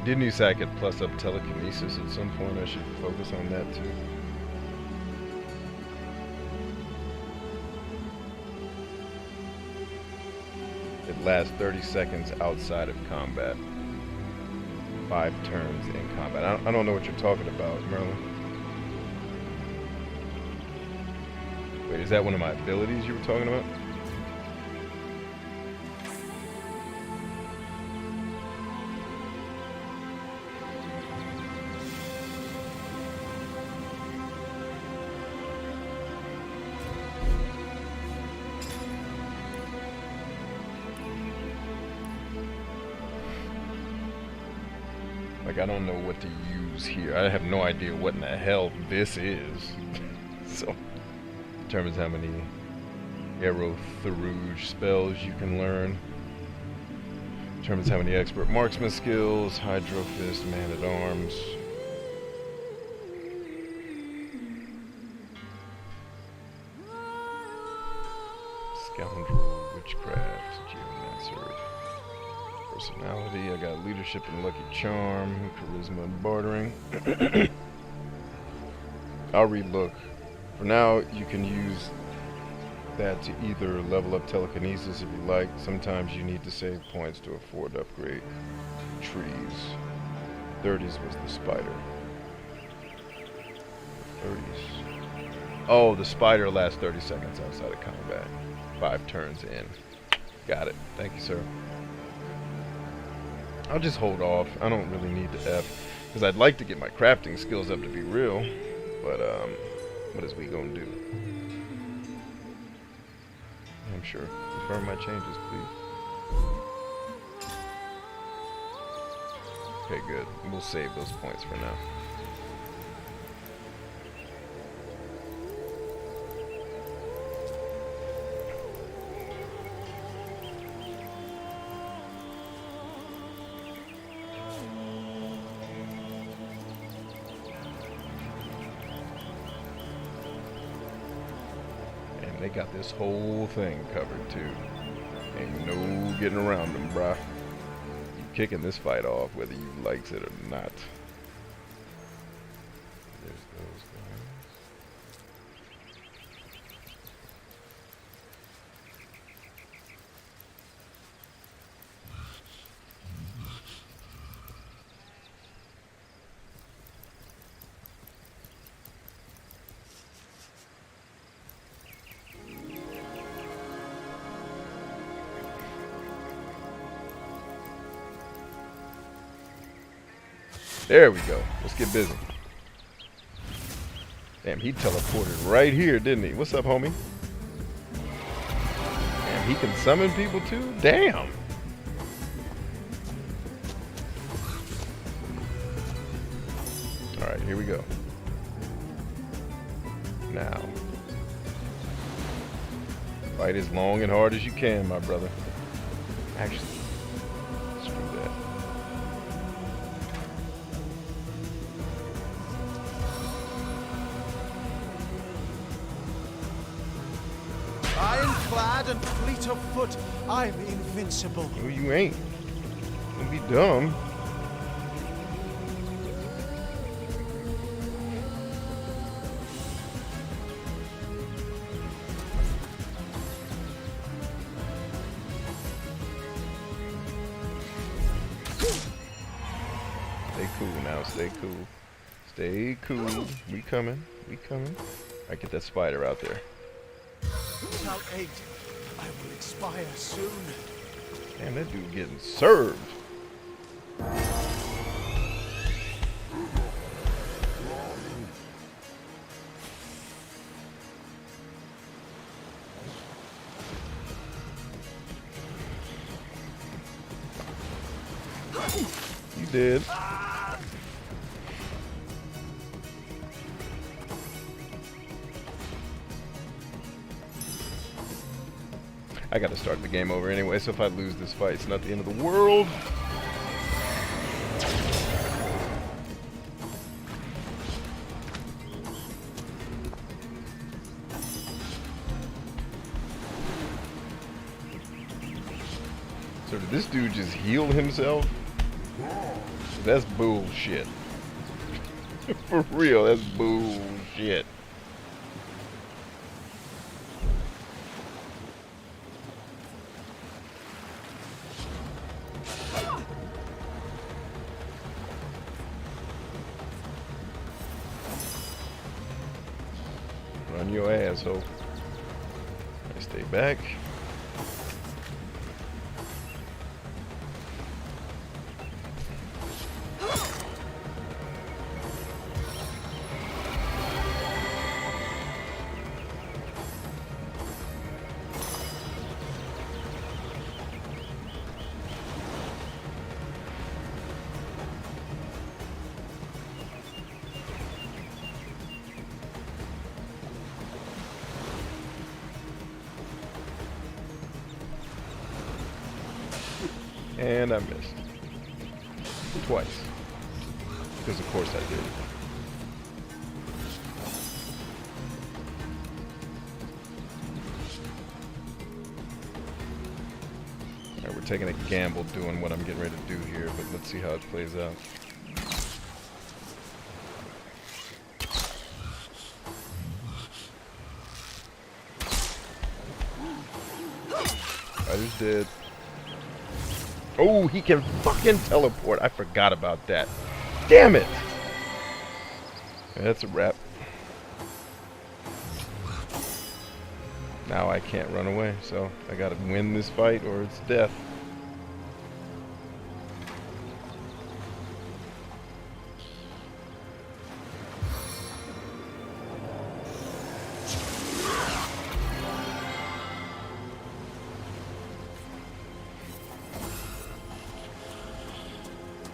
Speaker 1: didn't you say I could plus up telekinesis at some point? I should focus on that too. It lasts 30 seconds outside of combat. 5 turns in combat. I don't know what you're talking about, Merlin. Wait, is that one of my abilities you were talking about? Like, I don't know what to use here. I have no idea what in the hell this is. So, determines how many arrow therouge spells you can learn. Determines how many expert marksman skills, hydro fist, man at arms. Scoundrel, witchcraft, geomancer. Personality, I got leadership and lucky charm, charisma and bartering. I'll relook. For now, you can use that to either level up telekinesis if you like. Sometimes you need to save points to afford to upgrade trees. 30s was the spider. 30s. Oh, the spider lasts 30 seconds outside of combat. 5 turns in. Got it. Thank you, sir. I'll just hold off. I don't really need the F, because I'd like to get my crafting skills up to be real, but what is we gonna do? I'm sure. Confirm my changes, please. Okay, good. We'll save those points for now. They got this whole thing covered too. Ain't no getting around them, bruh. You kicking this fight off whether you likes it or not. There's those guys. There we go. Let's get busy. Damn, he teleported right here, didn't he? What's up, homie? Damn, he can summon people too? Damn. Alright, here we go. Now. Fight as long and hard as you can, my brother. Actually, screw that.
Speaker 4: Ironclad and fleet of foot, I'm invincible.
Speaker 1: No, you ain't. Don't be dumb. Stay cool now, stay cool. Stay cool. We coming, we coming. Alright, get that spider out there.
Speaker 4: Without aid, I will expire soon.
Speaker 1: Damn, that dude getting served. You did. I gotta start the game over anyway, so if I lose this fight, it's not the end of the world. So did this dude just heal himself? That's bullshit. For real, that's bullshit. Run your asshole. I stay back. And I missed. Twice. Because of course I did. Alright, we're taking a gamble doing what I'm getting ready to do here, but let's see how it plays out. I just did. Oh, he can fucking teleport. I forgot about that. Damn it! That's a wrap. Now I can't run away, so I gotta win this fight or it's death.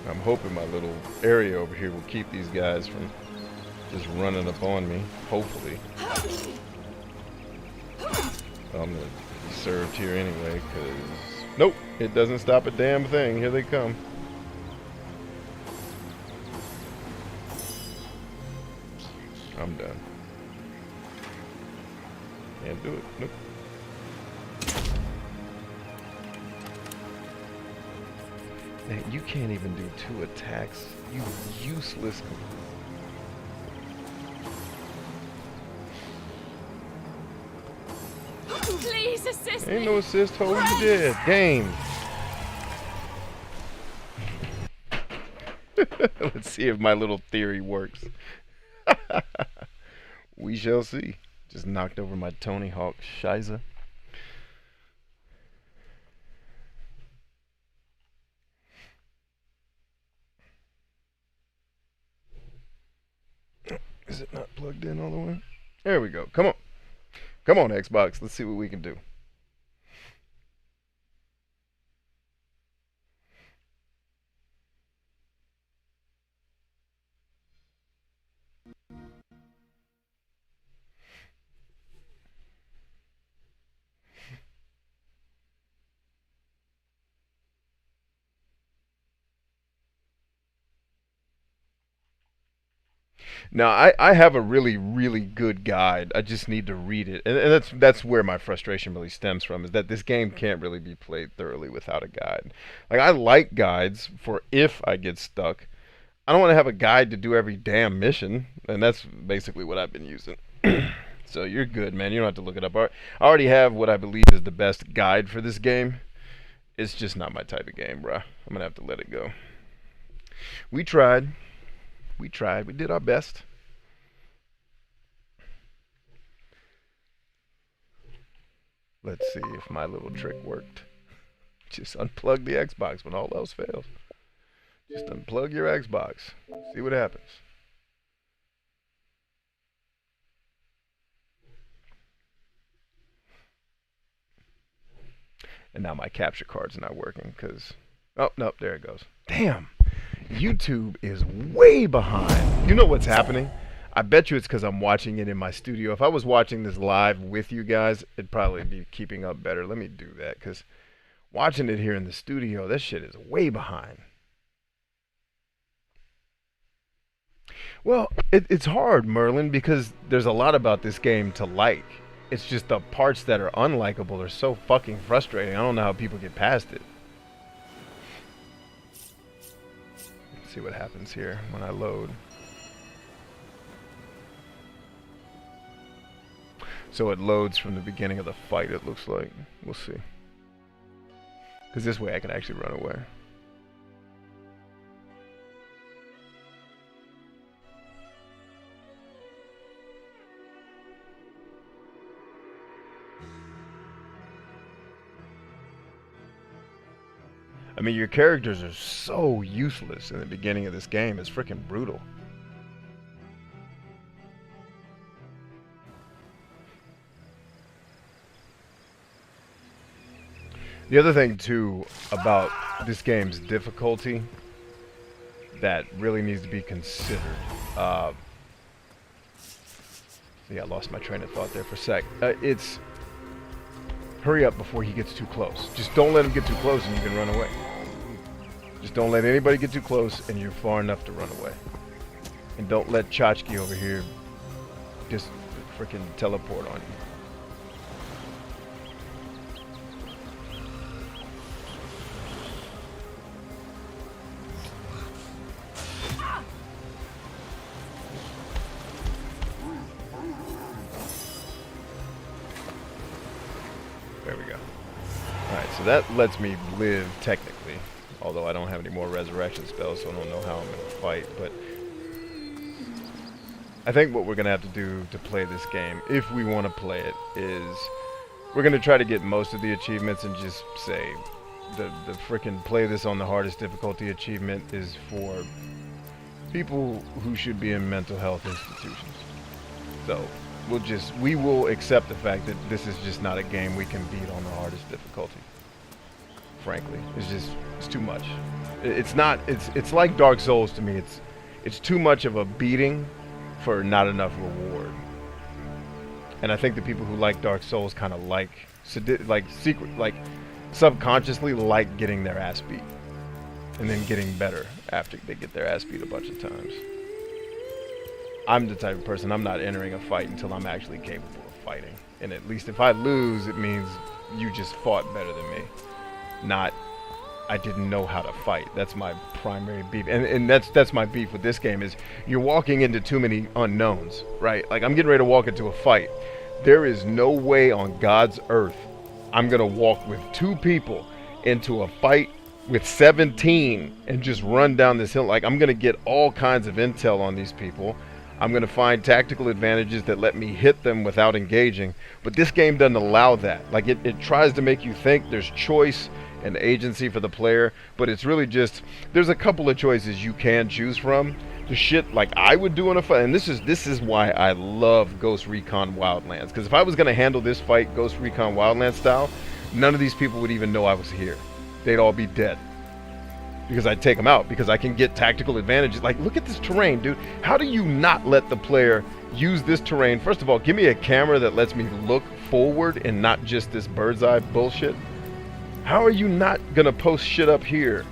Speaker 1: I'm hoping my little area over here will keep these guys from just running up on me, hopefully. I'm gonna be served here anyway, because... Nope! It doesn't stop a damn thing. Here they come. I'm done. Can't do it. Nope. Man, you can't even do 2 attacks. You useless.
Speaker 6: Please assist
Speaker 1: Ain't
Speaker 6: me.
Speaker 1: no assist, ho. You did. Game. Let's see if my little theory works. We shall see. Just knocked over my Tony Hawk Shiza. Is it not plugged in all the way? There we go. Come on. Come on, Xbox. Let's see what we can do. Now, I have a really, really good guide. I just need to read it. And that's where my frustration really stems from, is that this game can't really be played thoroughly without a guide. Like, I like guides for if I get stuck. I don't want to have a guide to do every damn mission. And that's basically what I've been using. So you're good, man. You don't have to look it up. I already have what I believe is the best guide for this game. It's just not my type of game, bruh. I'm going to have to let it go. We tried. We tried. We did our best. Let's see if my little trick worked. Just unplug the Xbox when all else fails. Just unplug your Xbox. See what happens. And now my capture card's not working because... Oh, nope, there it goes. Damn! YouTube is way behind. You know what's happening? I bet you it's because I'm watching it in my studio. If I was watching this live with you guys, it'd probably be keeping up better. Let me do that, because watching it here in the studio, that shit is way behind. Well, it's hard, Merlin, because there's a lot about this game to like. It's just the parts that are unlikable are so fucking frustrating. I don't know how people get past it. see what happens here when I load. So it loads from the beginning of the fight, it looks like. We'll see. Because this way I can actually run away. I mean, your characters are so useless in the beginning of this game. It's freaking brutal. The other thing, too, about this game's difficulty that really needs to be considered. Yeah, I lost my train of thought there for a sec. It's hurry up before he gets too close. Just don't let him get too close and you can run away. Just don't let anybody get too close and you're far enough to run away. And don't let Tchotchke over here just freaking teleport on you. There we go. Alright, so that lets me live technically. Although I don't have any more resurrection spells, so I don't know how I'm going to fight. But I think what we're going to have to do to play this game, if we want to play it, is we're going to try to get most of the achievements and just say the frickin' play this on the hardest difficulty achievement is for people who should be in mental health institutions. So we will accept the fact that this is just not a game we can beat on the hardest difficulty. Frankly, it's too much. It's like Dark Souls to me. It's too much of a beating for not enough reward. And I think the people who like Dark Souls kind of like subconsciously like getting their ass beat and then getting better after they get their ass beat a bunch of times. I'm the type of person, I'm not entering a fight until I'm actually capable of fighting. And at least if I lose, it means you just fought better than me. Not, I didn't know how to fight. That's my primary beef. And that's my beef with this game is you're walking into too many unknowns, right? Like, I'm getting ready to walk into a fight. There is no way on God's earth I'm going to walk with 2 people into a fight with 17 and just run down this hill. Like, I'm going to get all kinds of intel on these people. I'm going to find tactical advantages that let me hit them without engaging. But this game doesn't allow that. Like, it tries to make you think there's choice and agency for the player, but it's really just, there's a couple of choices you can choose from. The shit like I would do in a fight, and this is why I love Ghost Recon Wildlands, because if I was going to handle this fight Ghost Recon Wildlands style, none of these people would even know I was here. They'd all be dead. Because I'd take them out, because I can get tactical advantages. Like, look at this terrain, dude. How do you not let the player use this terrain? First of all, give me a camera that lets me look forward and not just this bird's eye bullshit. How are you not gonna post shit up here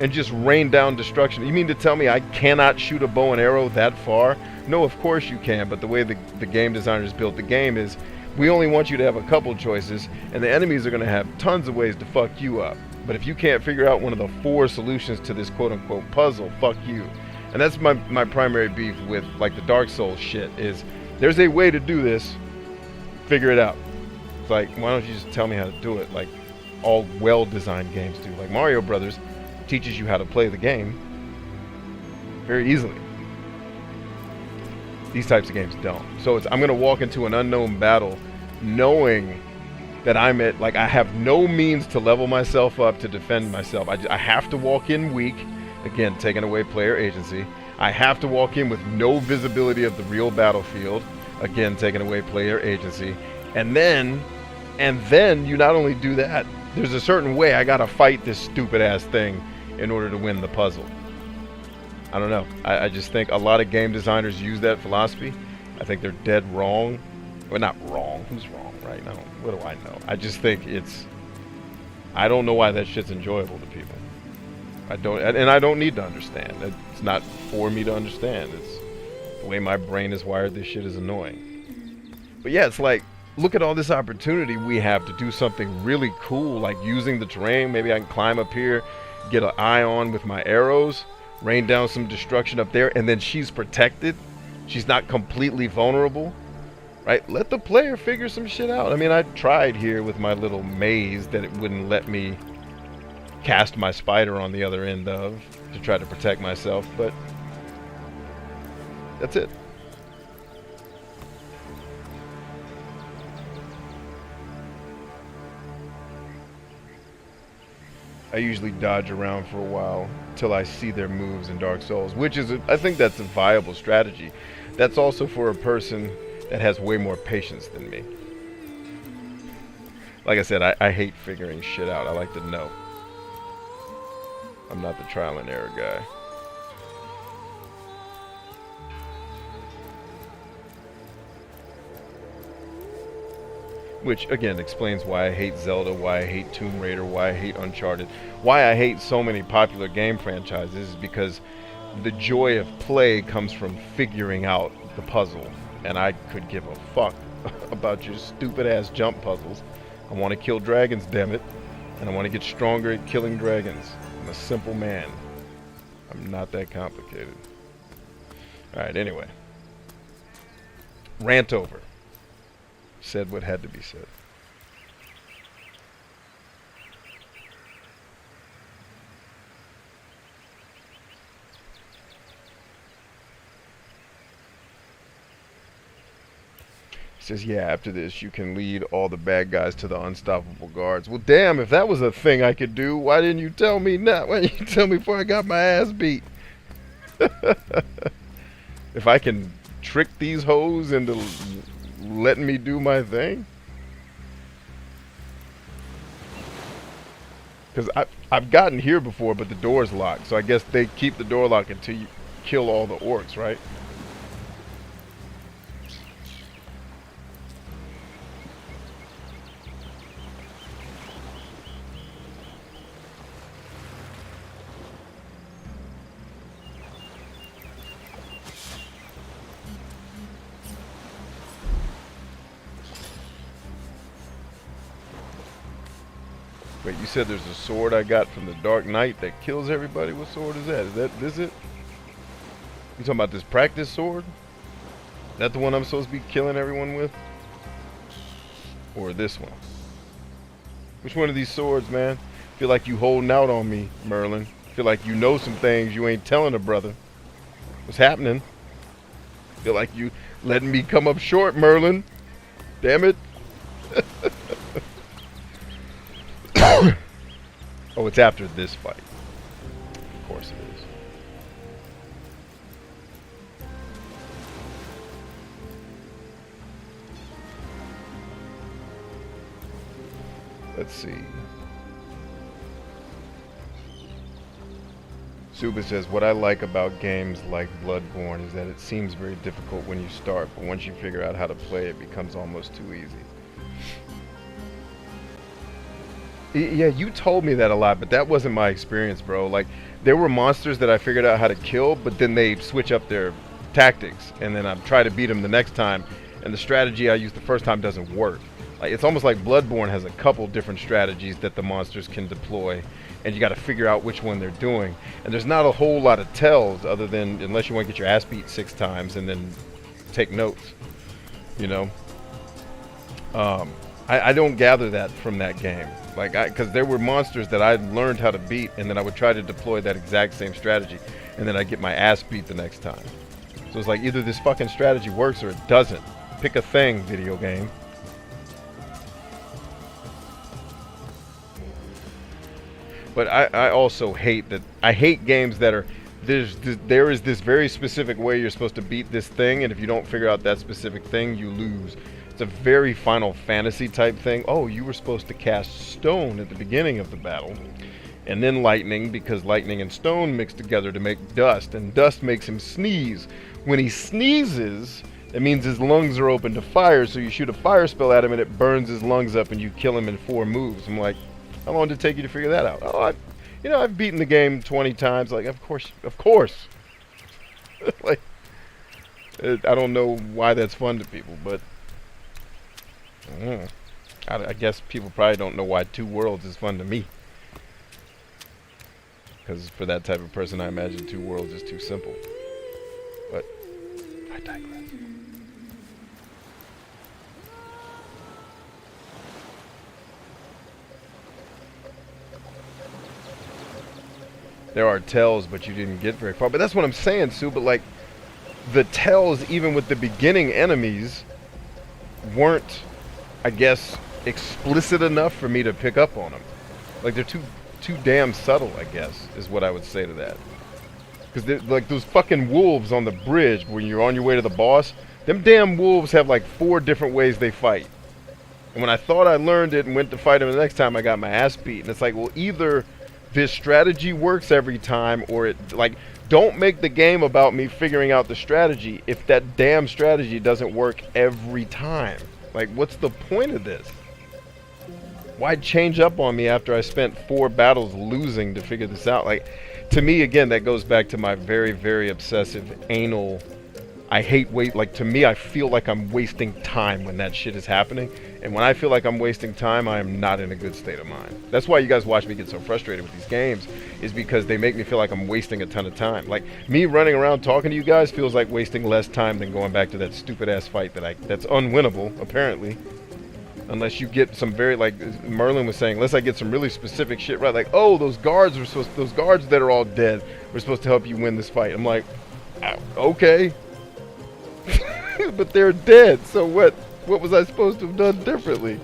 Speaker 1: and just rain down destruction? You mean to tell me I cannot shoot a bow and arrow that far? No, of course you can, but the way the game designers built the game is we only want you to have a couple choices, and the enemies are gonna have tons of ways to fuck you up. But if you can't figure out one of the 4 solutions to this quote-unquote puzzle, fuck you. And that's my primary beef with like the Dark Souls shit is there's a way to do this, figure it out. It's like, why don't you just tell me how to do it like all well-designed games do. Like Mario Brothers teaches you how to play the game very easily. These types of games don't. So I'm going to walk into an unknown battle knowing that I have no means to level myself up to defend myself. I have to walk in weak, again, taking away player agency. I have to walk in with no visibility of the real battlefield, again, taking away player agency. And then you not only do that, there's a certain way I gotta fight this stupid ass thing in order to win the puzzle. I don't know. I just think a lot of game designers use that philosophy. I think they're dead wrong. Well, not wrong. Who's wrong, right? No. What do I know? I just think I don't know why that shit's enjoyable to people. I don't need to understand. It's not for me to understand. It's the way my brain is wired. This shit is annoying. But yeah, it's like, look at all this opportunity we have to do something really cool, like using the terrain. Maybe I can climb up here, get an eye on with my arrows. rain down some destruction up there, and then she's protected. She's not completely vulnerable, right? Let the player figure some shit out. I mean, I tried here with my little maze that it wouldn't let me cast my spider on the other end of to try to protect myself, but that's it. I usually dodge around for a while till I see their moves in Dark Souls, which is, I think that's a viable strategy. That's also for a person that has way more patience than me. Like I said, I hate figuring shit out. I like to know. I'm not the trial and error guy. Which, again, explains why I hate Zelda, why I hate Tomb Raider, why I hate Uncharted. Why I hate so many popular game franchises is because the joy of play comes from figuring out the puzzle. And I could give a fuck about your stupid-ass jump puzzles. I want to kill dragons, damn it. And I want to get stronger at killing dragons. I'm a simple man. I'm not that complicated. Alright, anyway. Rant over. Said what had to be said. He says, yeah, after this, you can lead all the bad guys to the unstoppable guards. Well, damn, if that was a thing I could do, why didn't you tell me not? Why didn't you tell me before I got my ass beat? If I can trick these hoes into letting me do my thing? Because I've gotten here before, but the door's locked. So I guess they keep the door locked until you kill all the orcs, right? Wait, you said there's a sword I got from the Dark Knight that kills everybody? What sword is that? Is this it? You talking about this practice sword? Is that the one I'm supposed to be killing everyone with? Or this one? Which one of these swords, man? Feel like you holding out on me, Merlin. Feel like you know some things you ain't telling a brother. What's happening? Feel like you letting me come up short, Merlin. Damn it. Oh, it's after this fight. Of course it is. Let's see. Suba says, what I like about games like Bloodborne is that it seems very difficult when you start, but once you figure out how to play, it becomes almost too easy. Yeah, you told me that a lot, but that wasn't my experience, bro. Like, there were monsters that I figured out how to kill, but then they switch up their tactics, and then I try to beat them the next time, and the strategy I used the first time doesn't work. Like, it's almost like Bloodborne has a couple different strategies that the monsters can deploy, and you got to figure out which one they're doing. And there's not a whole lot of tells, other than unless you want to get your ass beat 6 times and then take notes, you know. I don't gather that from that game. Like, because there were monsters that I learned how to beat, and then I would try to deploy that exact same strategy, and then I'd get my ass beat the next time. So it's like, either this fucking strategy works or it doesn't. Pick a thing, video game. But I also hate that. I hate games that are, there is this very specific way you're supposed to beat this thing, and if you don't figure out that specific thing, you lose. It's a very Final Fantasy type thing. Oh, you were supposed to cast stone at the beginning of the battle, and then lightning, because lightning and stone mix together to make dust, and dust makes him sneeze. When he sneezes, it means his lungs are open to fire, so you shoot a fire spell at him and it burns his lungs up and you kill him in 4 moves. I'm like, how long did it take you to figure that out? Oh, I've beaten the game 20 times. Like, of course. Like, I don't know why that's fun to people, but I guess people probably don't know why Two Worlds is fun to me. Because for that type of person, I imagine two worlds is too simple. But I digress. There are tells, but you didn't get very far. But that's what I'm saying, Sue. But like, the tells, even with the beginning enemies, weren't, I guess, explicit enough for me to pick up on them. Like, they're too damn subtle, I guess, is what I would say to that. Because like those fucking wolves on the bridge when you're on your way to the boss, them damn wolves have like 4 different ways they fight. And when I thought I learned it and went to fight them the next time, I got my ass beat. And it's like, well, either this strategy works every time, or it, like, don't make the game about me figuring out the strategy if that damn strategy doesn't work every time. Like, what's the point of this? Why change up on me after I spent 4 battles losing to figure this out? Like, to me, again, that goes back to my very, very obsessive anal. I hate wait. Like, to me, I feel like I'm wasting time when that shit is happening. And when I feel like I'm wasting time, I am not in a good state of mind. That's why you guys watch me get so frustrated with these games, is because they make me feel like I'm wasting a ton of time. Like, me running around talking to you guys feels like wasting less time than going back to that stupid ass fight that's unwinnable, apparently. Unless you get some very, like Merlin was saying, unless I get some really specific shit right, like, oh, those guards that are all dead were supposed to help you win this fight. I'm like, okay. But they're dead, so what was I supposed to have done differently?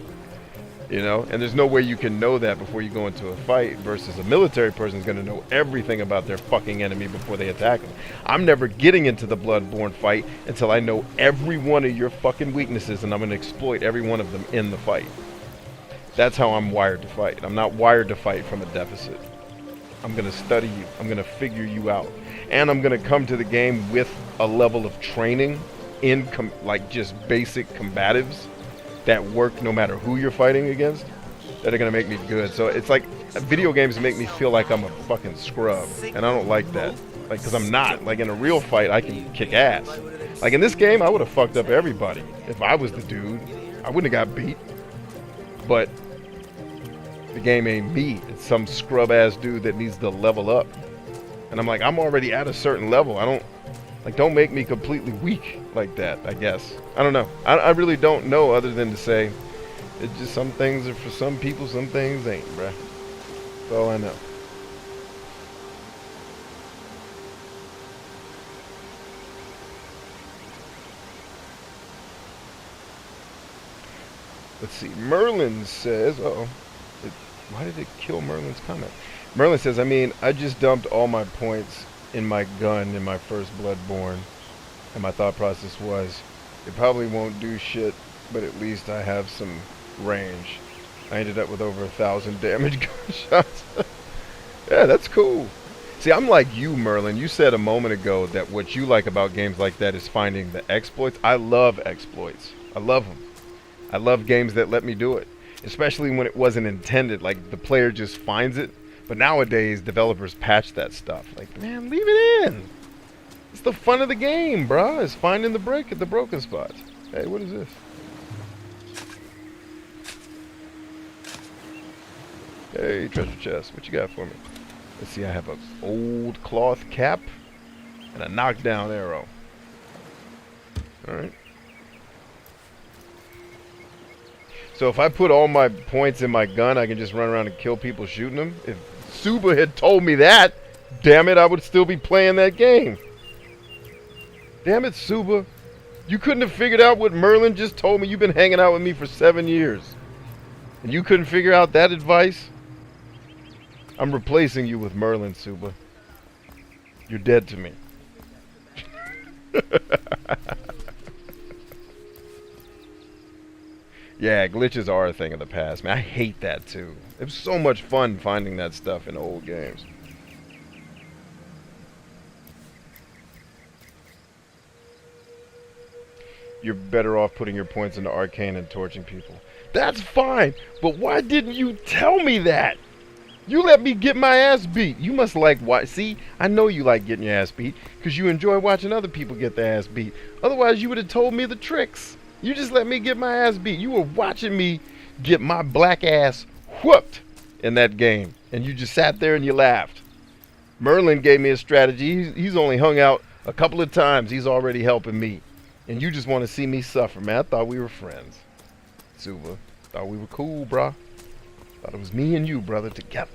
Speaker 1: You know, and there's no way you can know that before you go into a fight, versus a military person is going to know everything about their fucking enemy before they attack them. I'm never getting into the Bloodborne fight until I know every one of your fucking weaknesses, and I'm going to exploit every one of them in the fight. That's how I'm wired to fight. I'm not wired to fight from a deficit. I'm going to study you. I'm going to figure you out. And I'm going to come to the game with a level of training in like just basic combatives that work no matter who you're fighting against, that are going to make me good. So it's like, video games make me feel like I'm a fucking scrub, and I don't like that. Like, because I'm not. Like, in a real fight, I can kick ass. Like, in this game, I would have fucked up everybody. If I was the dude, I wouldn't have got beat. But the game ain't me. It's some scrub-ass dude that needs to level up. And I'm like, I'm already at a certain level. Don't make me completely weak like that, I guess. I don't know. I really don't know, other than to say, it's just some things are for some people, some things ain't, bruh. That's all I know. Let's see. Merlin says, why did it kill Merlin's comment? Merlin says, I mean, I just dumped all my points in my gun in my first Bloodborne, and my thought process was, it probably won't do shit, but at least I have some range. I ended up with over 1,000 damage gunshots. Yeah, that's cool. See, I'm like you, Merlin. You said a moment ago that what you like about games like that is finding the exploits. I love exploits. I love them. I love games that let me do it, especially when it wasn't intended, like the player just finds it. But nowadays, developers patch that stuff. Like, man, leave it in. It's the fun of the game, bruh. It's finding the break at the broken spots. Hey, what is this? Hey, treasure chest. What you got for me? Let's see, I have an old cloth cap and a knockdown arrow. Alright. So if I put all my points in my gun, I can just run around and kill people shooting them? If Suba had told me that, damn it, I would still be playing that game. Damn it, Suba. You couldn't have figured out what Merlin just told me. You've been hanging out with me for 7 years. And you couldn't figure out that advice? I'm replacing you with Merlin, Suba. You're dead to me. Yeah, glitches are a thing of the past, man. I hate that too. It was so much fun finding that stuff in old games. You're better off putting your points into arcane and torching people. That's fine, but why didn't you tell me that? You let me get my ass beat. You must like what? See, I know you like getting your ass beat because you enjoy watching other people get their ass beat. Otherwise, you would have told me the tricks. You just let me get my ass beat. You were watching me get my black ass whooped in that game, and you just sat there and you laughed. Merlin gave me a strategy. He's only hung out a couple of times. He's already helping me. And you just want to see me suffer, man. I thought we were friends. Suba. Thought we were cool, brah. Thought it was me and you, brother, together.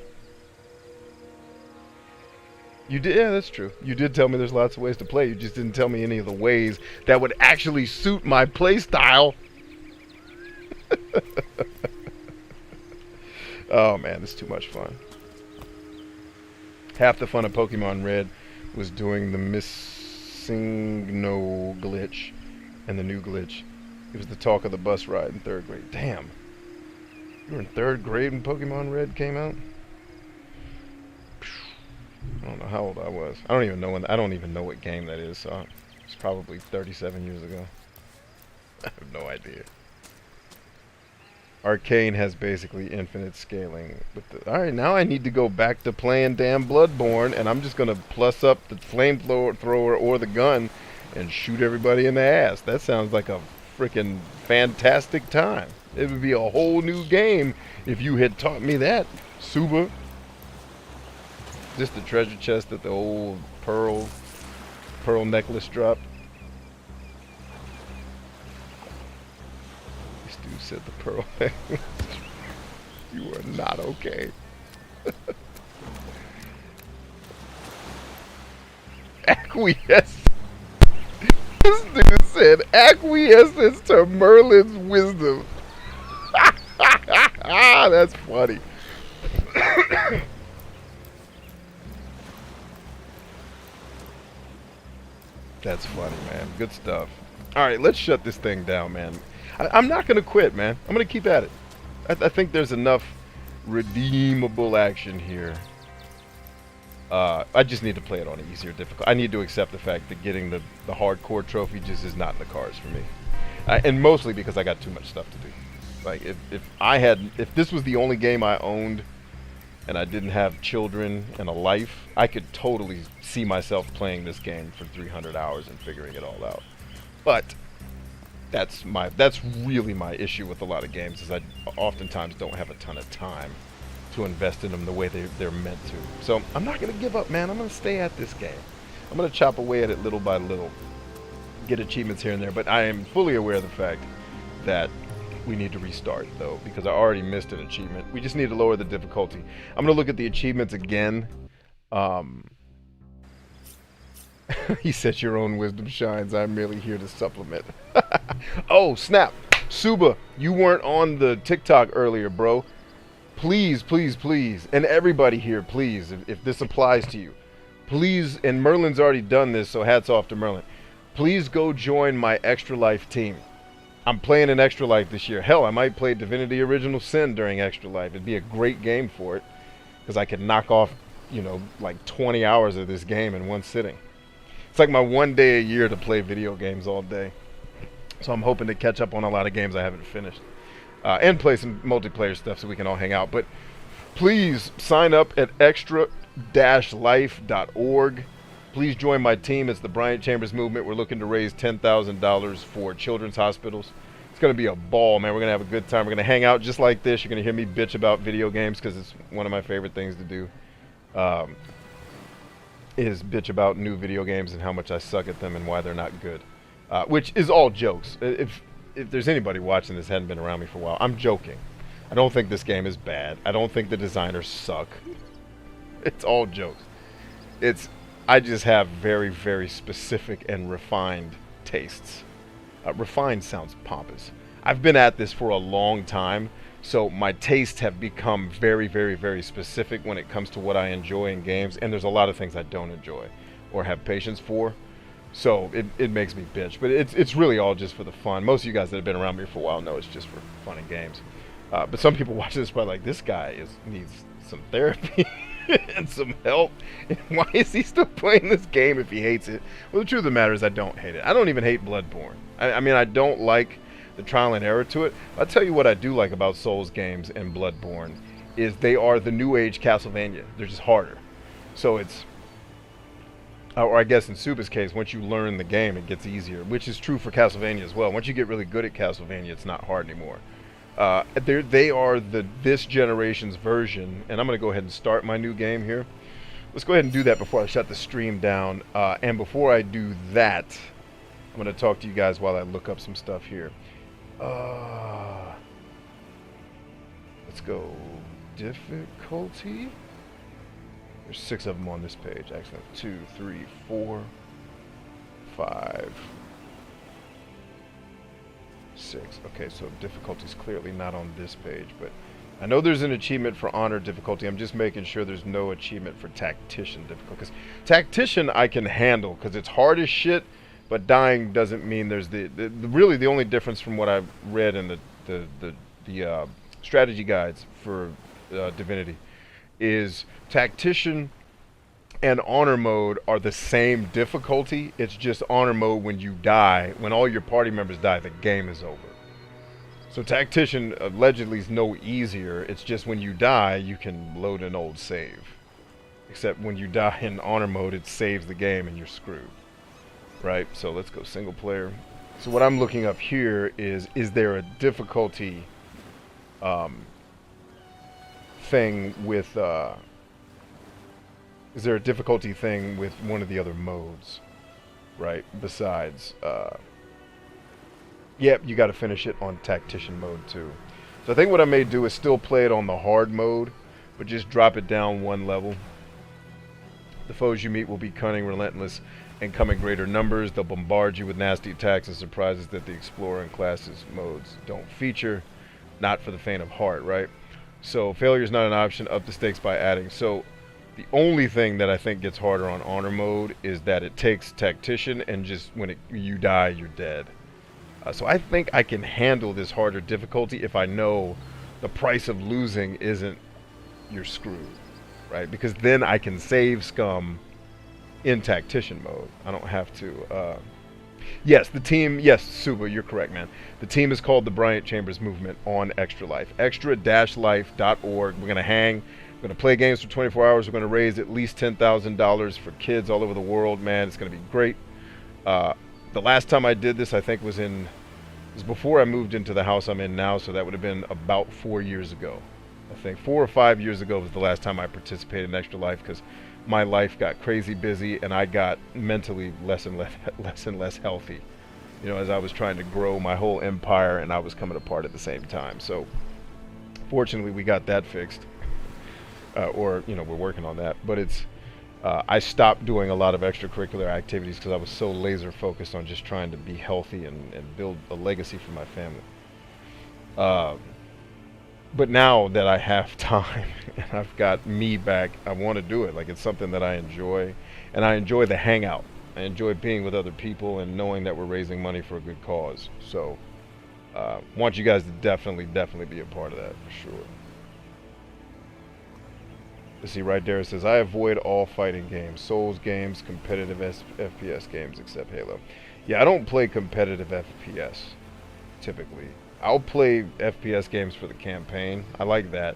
Speaker 1: You did, yeah, that's true. You did tell me there's lots of ways to play. You just didn't tell me any of the ways that would actually suit my play style. Oh man, this is too much fun. Half the fun of Pokemon Red was doing the missing no glitch and the new glitch. It was the talk of the bus ride in 3rd grade. Damn. You were in 3rd grade when Pokemon Red came out? I don't know how old I was. I don't even know what game that is, so it's probably 37 years ago. I have no idea. Arcane has basically infinite scaling. Alright, now I need to go back to playing damn Bloodborne, and I'm just going to plus up the flamethrower or the gun and shoot everybody in the ass. That sounds like a freaking fantastic time. It would be a whole new game if you had taught me that, Suba. Just the treasure chest that the old pearl necklace dropped. This dude said the pearl necklace. You are not okay. Acquiesce. This dude said acquiescence to Merlin's wisdom. That's funny. That's funny, man. Good stuff. Alright, let's shut this thing down, man. I'm not going to quit, man. I'm going to keep at it. I think there's enough redeemable action here. I just need to play it on an easier difficult. I need to accept the fact that getting the hardcore trophy just is not in the cards for me. And mostly because I got too much stuff to do. Like, if this was the only game I owned and I didn't have children and a life, I could totally see myself playing this game for 300 hours and figuring it all out. But that's really my issue with a lot of games, is I oftentimes don't have a ton of time to invest in them the way they're meant to. So I'm not going to give up, man. I'm going to stay at this game. I'm going to chop away at it little by little, get achievements here and there, but I am fully aware of the fact that we need to restart, though, because I already missed an achievement. We just need to lower the difficulty. I'm going to look at the achievements again. He says your own wisdom shines. I'm merely here to supplement. Oh, snap. Suba, you weren't on the TikTok earlier, bro. Please, please, please, and everybody here, please, if this applies to you, please, and Merlin's already done this, so hats off to Merlin. Please go join my Extra Life team. I'm playing an Extra Life this year. Hell, I might play Divinity Original Sin during Extra Life. It'd be a great game for it, because I could knock off, you know, like 20 hours of this game in one sitting. It's like my one day a year to play video games all day. So I'm hoping to catch up on a lot of games I haven't finished. And play some multiplayer stuff so we can all hang out. But please sign up at extra-life.org. Please join my team. It's the Bryant Chambers Movement. We're looking to raise $10,000 for children's hospitals. It's going to be a ball, man. We're going to have a good time. We're going to hang out just like this. You're going to hear me bitch about video games because it's one of my favorite things to do. Is bitch about new video games and how much I suck at them and why they're not good. Which is all jokes. If there's anybody watching this hadn't been around me for a while, I'm joking. I don't think this game is bad. I don't think the designers suck. It's all jokes. I just have very, very specific and refined tastes. Refined sounds pompous. I've been at this for a long time, so my tastes have become very, very, very specific when it comes to what I enjoy in games, and there's a lot of things I don't enjoy or have patience for. So it makes me bitch, but it's really all just for the fun. Most of you guys that have been around me for a while know it's just for fun and games. But some people watching this probably like, this guy needs some therapy and some help. And why is he still playing this game if he hates it? Well, the truth of the matter is I don't hate it. I don't even hate Bloodborne. I mean, I don't like the trial and error to it. I'll tell you what I do like about Souls games and Bloodborne is they are the new age Castlevania. They're just harder. So it's... or I guess in Suba's case, once you learn the game, it gets easier, which is true for Castlevania as well. Once you get really good at Castlevania, it's not hard anymore. They are this generation's version, and I'm going to go ahead and start my new game here. let's go ahead and do that before I shut the stream down. And before I do that, I'm going to talk to you guys while I look up some stuff here. Let's go difficulty. There's 6 of them on this page. Excellent. 2, 3, 4, 5, 6. Okay, so difficulty's clearly not on this page, but I know there's an achievement for honor difficulty. I'm just making sure there's no achievement for tactician difficulty. Because tactician I can handle because it's hard as shit, but dying doesn't mean there's really the only difference from what I've read in the strategy guides for Divinity is tactician and honor mode are the same difficulty. It's just honor mode when you die, when all your party members die, the game is over. So tactician allegedly is no easier. It's just when you die, you can load an old save. Except when you die in honor mode, it saves the game and you're screwed. Right? So let's go single player. So what I'm looking up here is there a difficulty thing with is there a difficulty thing with one of the other modes, right? Besides yep, you got to finish it on tactician mode too. So I think what I may do is still play it on the hard mode, but just drop it down 1 level. The foes you meet will be cunning, relentless, and come in greater numbers. They'll bombard you with nasty attacks and surprises that the explorer and classes modes don't feature. Not for the faint of heart, right? So failure is not an option. Up the stakes by adding. So the only thing that I think gets harder on honor mode is that it takes tactician, and just when you die, you're dead. So I think I can handle this harder difficulty if I know the price of losing isn't you're screwed, right? Because then I can save scum in tactician mode. I don't have to. Yes, the team. Yes, Suba, you're correct, man. The team is called the Bryant Chambers Movement on Extra Life. Extra-life.org. We're gonna hang. We're gonna play games for 24 hours. We're gonna raise at least $10,000 for kids all over the world, man. It's gonna be great. The last time I did this, I think, was before I moved into the house I'm in now, so that would have been about 4 years ago. I think 4 or 5 years ago was the last time I participated in Extra Life, because my life got crazy busy and I got mentally less and less healthy, you know, as I was trying to grow my whole empire and I was coming apart at the same time. So fortunately we got that fixed, or you know, we're working on that. But it's I stopped doing a lot of extracurricular activities because I was so laser focused on just trying to be healthy and build a legacy for my family. But now that I have time and I've got me back, I want to do it. Like, it's something that I enjoy, and I enjoy the hangout. I enjoy being with other people and knowing that we're raising money for a good cause. So want you guys to definitely be a part of that for sure. Let's see, right there it says, I avoid all fighting games, Souls games, competitive FPS games except Halo. Yeah, I don't play competitive FPS typically. I'll play FPS games for the campaign. I like that.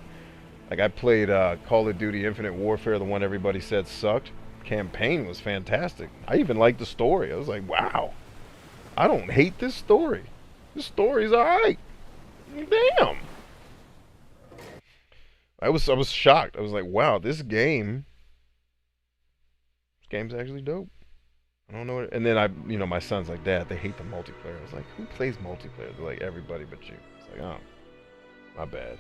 Speaker 1: Like, I played Call of Duty Infinite Warfare, the one everybody said sucked. Campaign was fantastic. I even liked the story. I was like, wow, I don't hate this story. This story's alright. Damn. I was shocked. I was like, wow, this game's actually dope. I don't know. And then my son's like, Dad, they hate the multiplayer. I was like, who plays multiplayer? They're like, everybody but you. It's like, oh, my bad.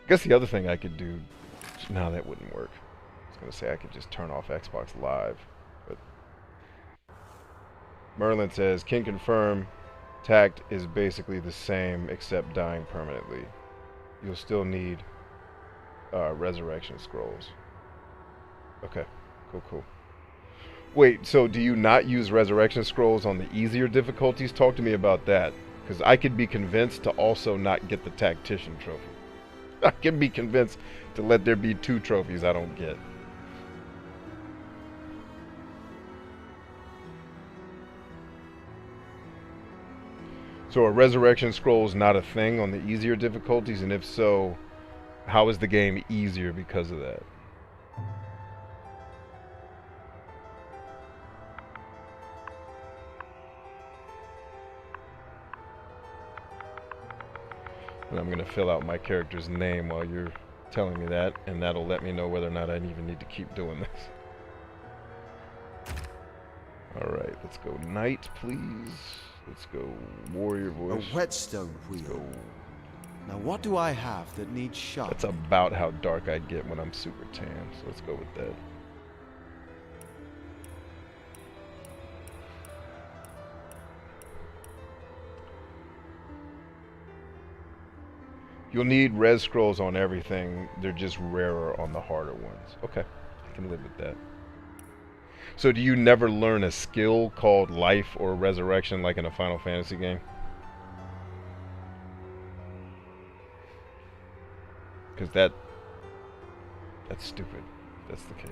Speaker 1: I guess the other thing I could do, no, that wouldn't work. I was gonna say I could just turn off Xbox Live, but Merlin says, can confirm, tact is basically the same except dying permanently. You'll still need resurrection scrolls. Okay, cool. Wait, so do you not use resurrection scrolls on the easier difficulties? Talk to me about that, because I could be convinced to also not get the tactician trophy. I can be convinced to let there be 2 trophies I don't get. So are resurrection scrolls not a thing on the easier difficulties? And if so, how is the game easier because of that? And I'm gonna fill out my character's name while you're telling me that, and that'll let me know whether or not I even need to keep doing this. Alright, let's go knight, please. Let's go warrior
Speaker 4: A
Speaker 1: voice.
Speaker 4: whetstone
Speaker 1: Let's
Speaker 4: wheel.
Speaker 1: go.
Speaker 4: Now what do I have that needs sharp?
Speaker 1: That's about how dark I get when I'm super tan, so let's go with that. You'll need res scrolls on everything. They're just rarer on the harder ones. Okay, I can live with that. So do you never learn a skill called life or resurrection like in a Final Fantasy game? Because that's stupid. If that's the case.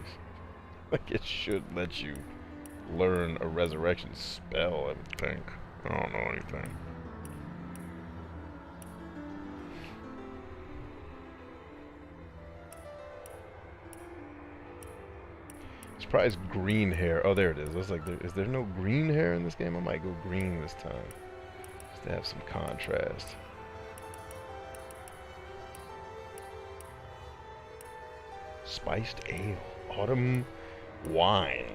Speaker 1: Like, it should let you learn a resurrection spell, I would think. I don't know anything. Surprised green hair. Oh, there it is. I was like, is there no green hair in this game? I might go green this time, just to have some contrast. Spiced ale, autumn wine.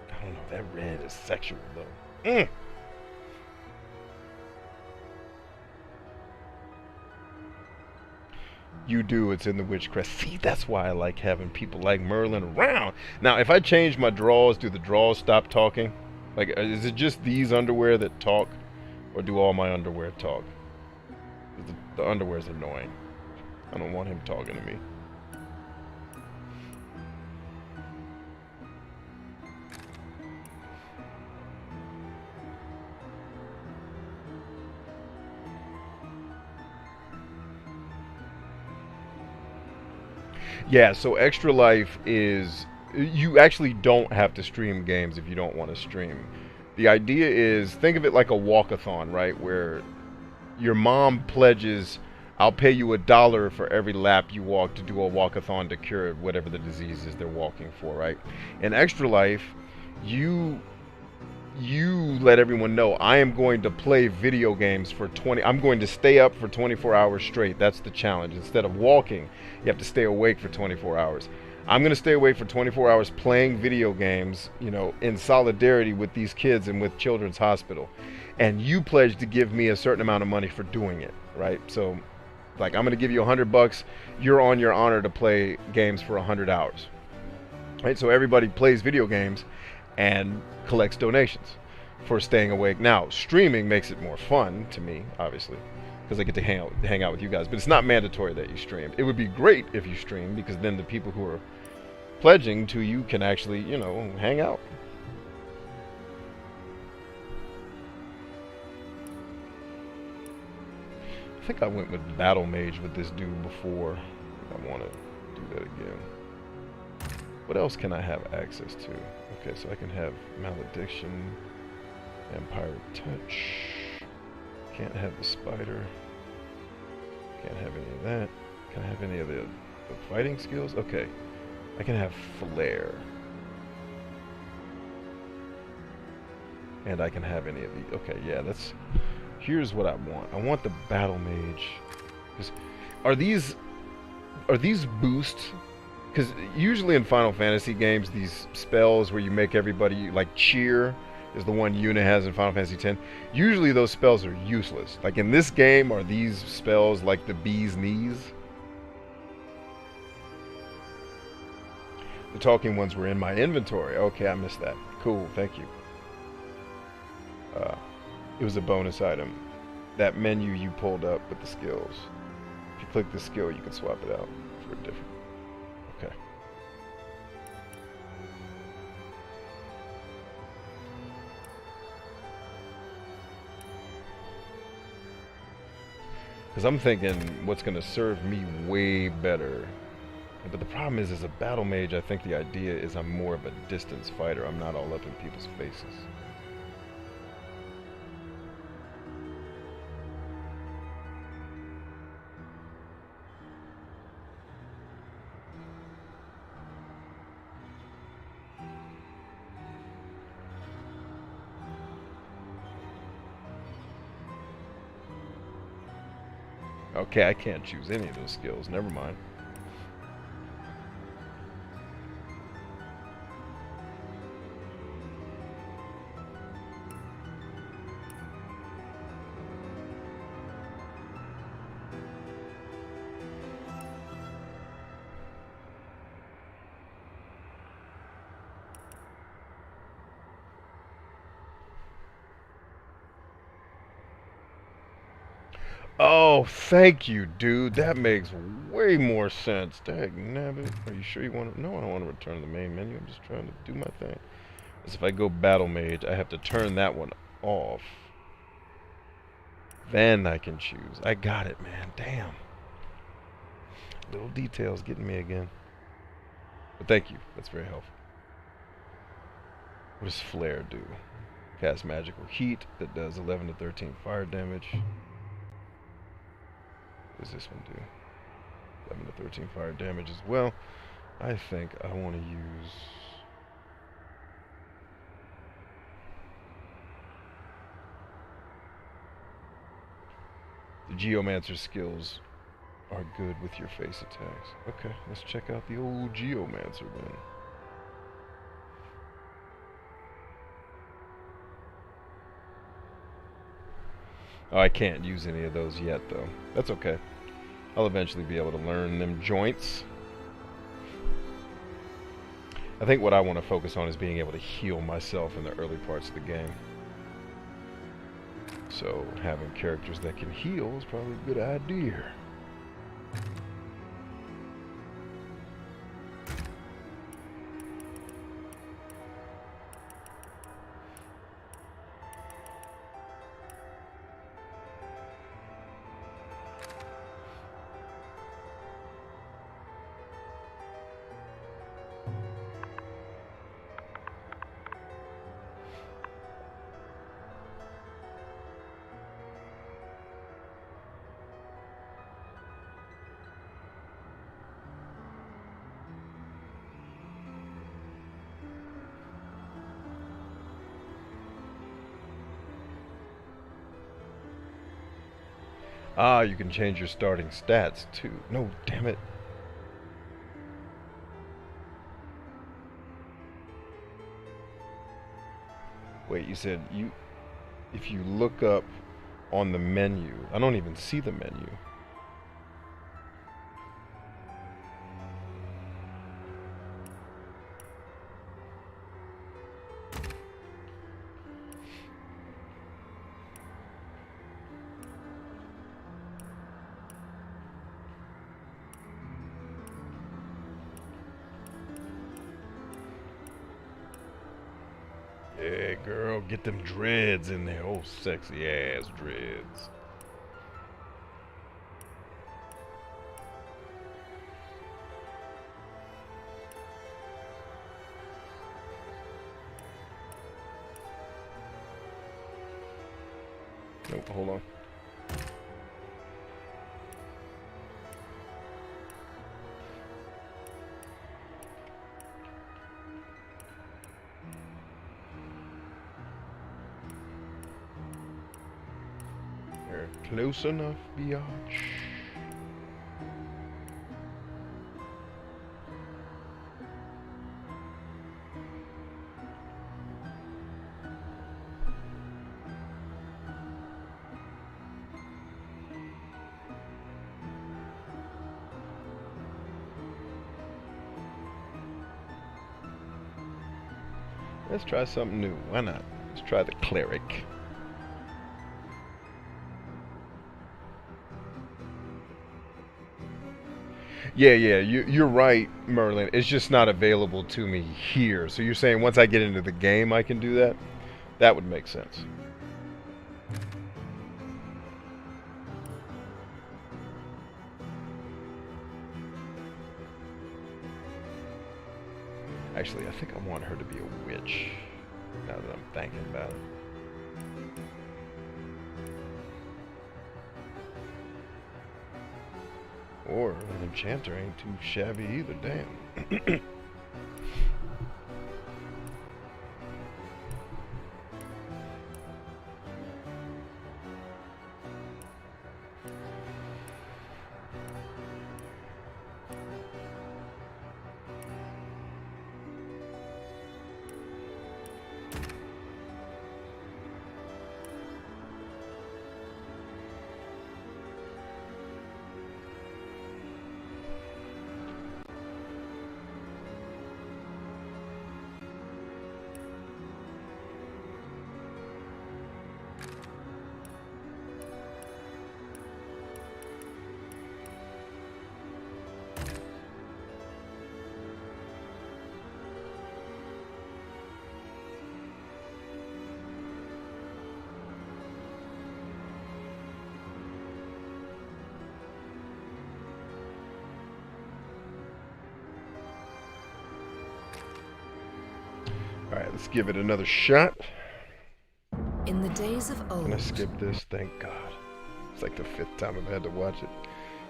Speaker 1: I don't know. That red is sexual though. You do, it's in the Witchcrest. See, that's why I like having people like Merlin around. Now, if I change my draws, do the draws stop talking? Like, is it just these underwear that talk? Or do all my underwear talk? The underwear's annoying. I don't want him talking to me. Yeah, so Extra Life is... You actually don't have to stream games if you don't want to stream. The idea is, think of it like a walkathon, right? Where your mom pledges, I'll pay you $1 for every lap you walk to do a walkathon to cure whatever the disease is they're walking for, right? In Extra Life, you let everyone know, I am going to play video games for I'm going to stay up for 24 hours straight. That's the challenge. Instead of walking, you have to stay awake for 24 hours. I'm going to stay awake for 24 hours playing video games, you know, in solidarity with these kids and with Children's Hospital. And you pledge to give me a certain amount of money for doing it, right? So, like, I'm going to give you $100. You're on your honor to play games for 100 hours. Right? So everybody plays video games and collects donations for staying awake. Now, streaming makes it more fun to me, obviously, because I get to hang out with you guys. But it's not mandatory that you stream. It would be great if you stream, because then the people who are pledging to you can actually, you know, hang out. I think I went with Battle Mage with this dude before. I want to do that again. What else can I have access to? Okay, so I can have Malediction, Vampire Touch. Can't have the Spider. Can't have any of that. Can I have any of the fighting skills? Okay. I can have Flare. And I can have any of the... Okay, yeah, that's... Here's what I want. I want the Battle Mage. Are these boosts? Because usually in Final Fantasy games, these spells where you make everybody, like Cheer is the one Yuna has in Final Fantasy X. Usually those spells are useless. Like in this game, are these spells like the bee's knees? The talking ones were in my inventory. Okay, I missed that. Cool, thank you. It was a bonus item. That menu you pulled up with the skills. If you click the skill, you can swap it out for a different. Okay. Because I'm thinking what's going to serve me way better. But the problem is, as a battle mage, I think the idea is I'm more of a distance fighter. I'm not all up in people's faces. Okay, I can't choose any of those skills. Never mind. Oh, thank you, dude. That makes way more sense. Dagnabbit. Are you sure you want to? No, I don't want to return to the main menu. I'm just trying to do my thing. As if I go battle mage, I have to turn that one off. Then I can choose. I got it, man. Damn. Little details getting me again. But thank you. That's very helpful. What does Flare do? Cast magical heat that does 11 to 13 fire damage. What does this one do? 11 to 13 fire damage as well. I think I want to use... the Geomancer skills are good with your face attacks. Okay, let's check out the old Geomancer then. Oh, I can't use any of those yet, though. That's okay. I'll eventually be able to learn them joints. I think what I want to focus on is being able to heal myself in the early parts of the game. So, having characters that can heal is probably a good idea. Ah, you can change your starting stats too. No, damn it. Wait, you said if you look up on the menu, I don't even see the menu. Yeah, girl, get them dreads in there. Oh, sexy ass dreads. Nope, hold on. They're close enough, biatch. Let's try something new. Why not? Let's try the cleric. Yeah, you're right, Merlin. It's just not available to me here. So you're saying once I get into the game I can do that? That would make sense. Actually, I think I want her to be a witch, now that I'm thinking about it. Or an enchanter ain't too shabby either, damn. Let's give it another shot.
Speaker 7: In the days of old.
Speaker 1: Can I skip this? Thank God. It's like the 5th time I've had to watch it.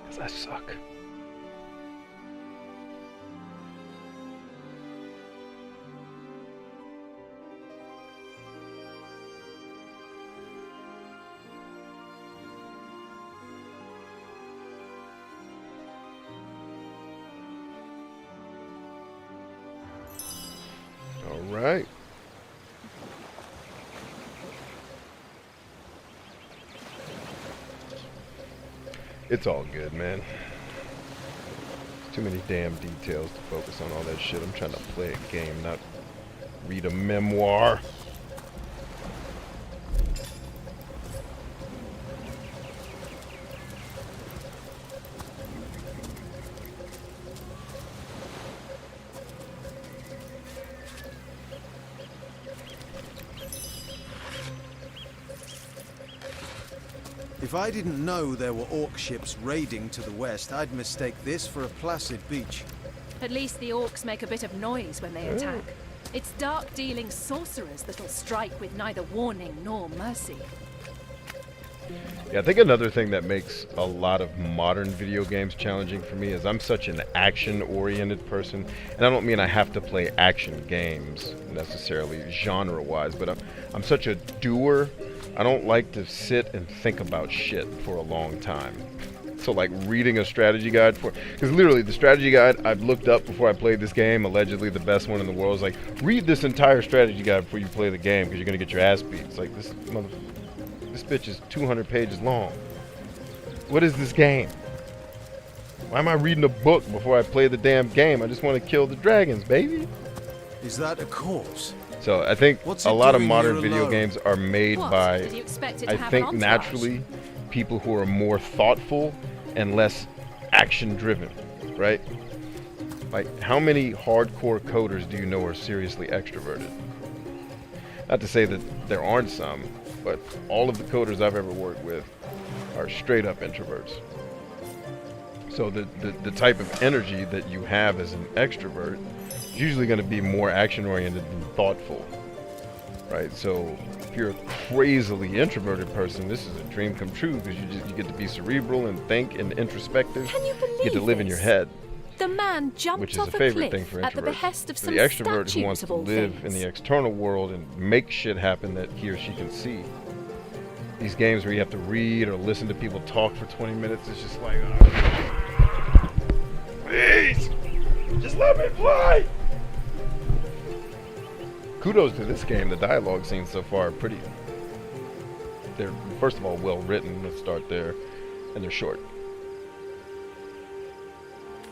Speaker 1: Because I suck. All right. It's all good, man. Too many damn details to focus on all that shit. I'm trying to play a game, not read a memoir.
Speaker 4: If I didn't know there were orc ships raiding to the west, I'd mistake this for a placid beach.
Speaker 6: At least the orcs make a bit of noise when they attack. It's dark-dealing sorcerers that'll strike with neither warning nor mercy.
Speaker 1: Yeah, I think another thing that makes a lot of modern video games challenging for me is I'm such an action-oriented person, and I don't mean I have to play action games necessarily genre-wise, but I'm such a doer. I don't like to sit and think about shit for a long time. So like reading a strategy guide because literally the strategy guide I've looked up before I played this game, allegedly the best one in the world, is like, read this entire strategy guide before you play the game because you're gonna get your ass beat. It's like, this bitch is 200 pages long. What is this game? Why am I reading a book before I play the damn game? I just want to kill the dragons, baby.
Speaker 4: Is that a corpse?
Speaker 1: So I think
Speaker 4: What's
Speaker 1: a
Speaker 4: it
Speaker 1: lot of
Speaker 4: doing
Speaker 1: modern
Speaker 4: here
Speaker 1: video
Speaker 4: alone?
Speaker 1: games are made
Speaker 6: What?
Speaker 1: by,
Speaker 6: Did you expect it to
Speaker 1: I
Speaker 6: have
Speaker 1: think,
Speaker 6: an entourage?
Speaker 1: naturally people who are more thoughtful and less action driven, right? Like, how many hardcore coders do you know are seriously extroverted? Not to say that there aren't some, but all of the coders I've ever worked with are straight up introverts. So the type of energy that you have as an extrovert is usually going to be more action oriented than thoughtful, right? So if you're a crazily introverted person, this is a dream come true because you get to be cerebral and think and introspective.
Speaker 6: Can you believe
Speaker 1: You get to live in your
Speaker 6: this?
Speaker 1: head,
Speaker 6: The man jumped
Speaker 1: which is
Speaker 6: off
Speaker 1: a favorite
Speaker 6: cliff
Speaker 1: thing for
Speaker 6: at the
Speaker 1: introverts.
Speaker 6: behest of
Speaker 1: For
Speaker 6: some
Speaker 1: the extrovert who
Speaker 6: statues
Speaker 1: wants
Speaker 6: of
Speaker 1: to
Speaker 6: all
Speaker 1: live in
Speaker 6: things.
Speaker 1: the external world and make shit happen that he or she can see. These games where you have to read or listen to people talk for 20 minutes, it's just like, oh, please, just let me play. Kudos to this game. The dialogue scenes so far are they're first of all well written. Let's start there, and they're short.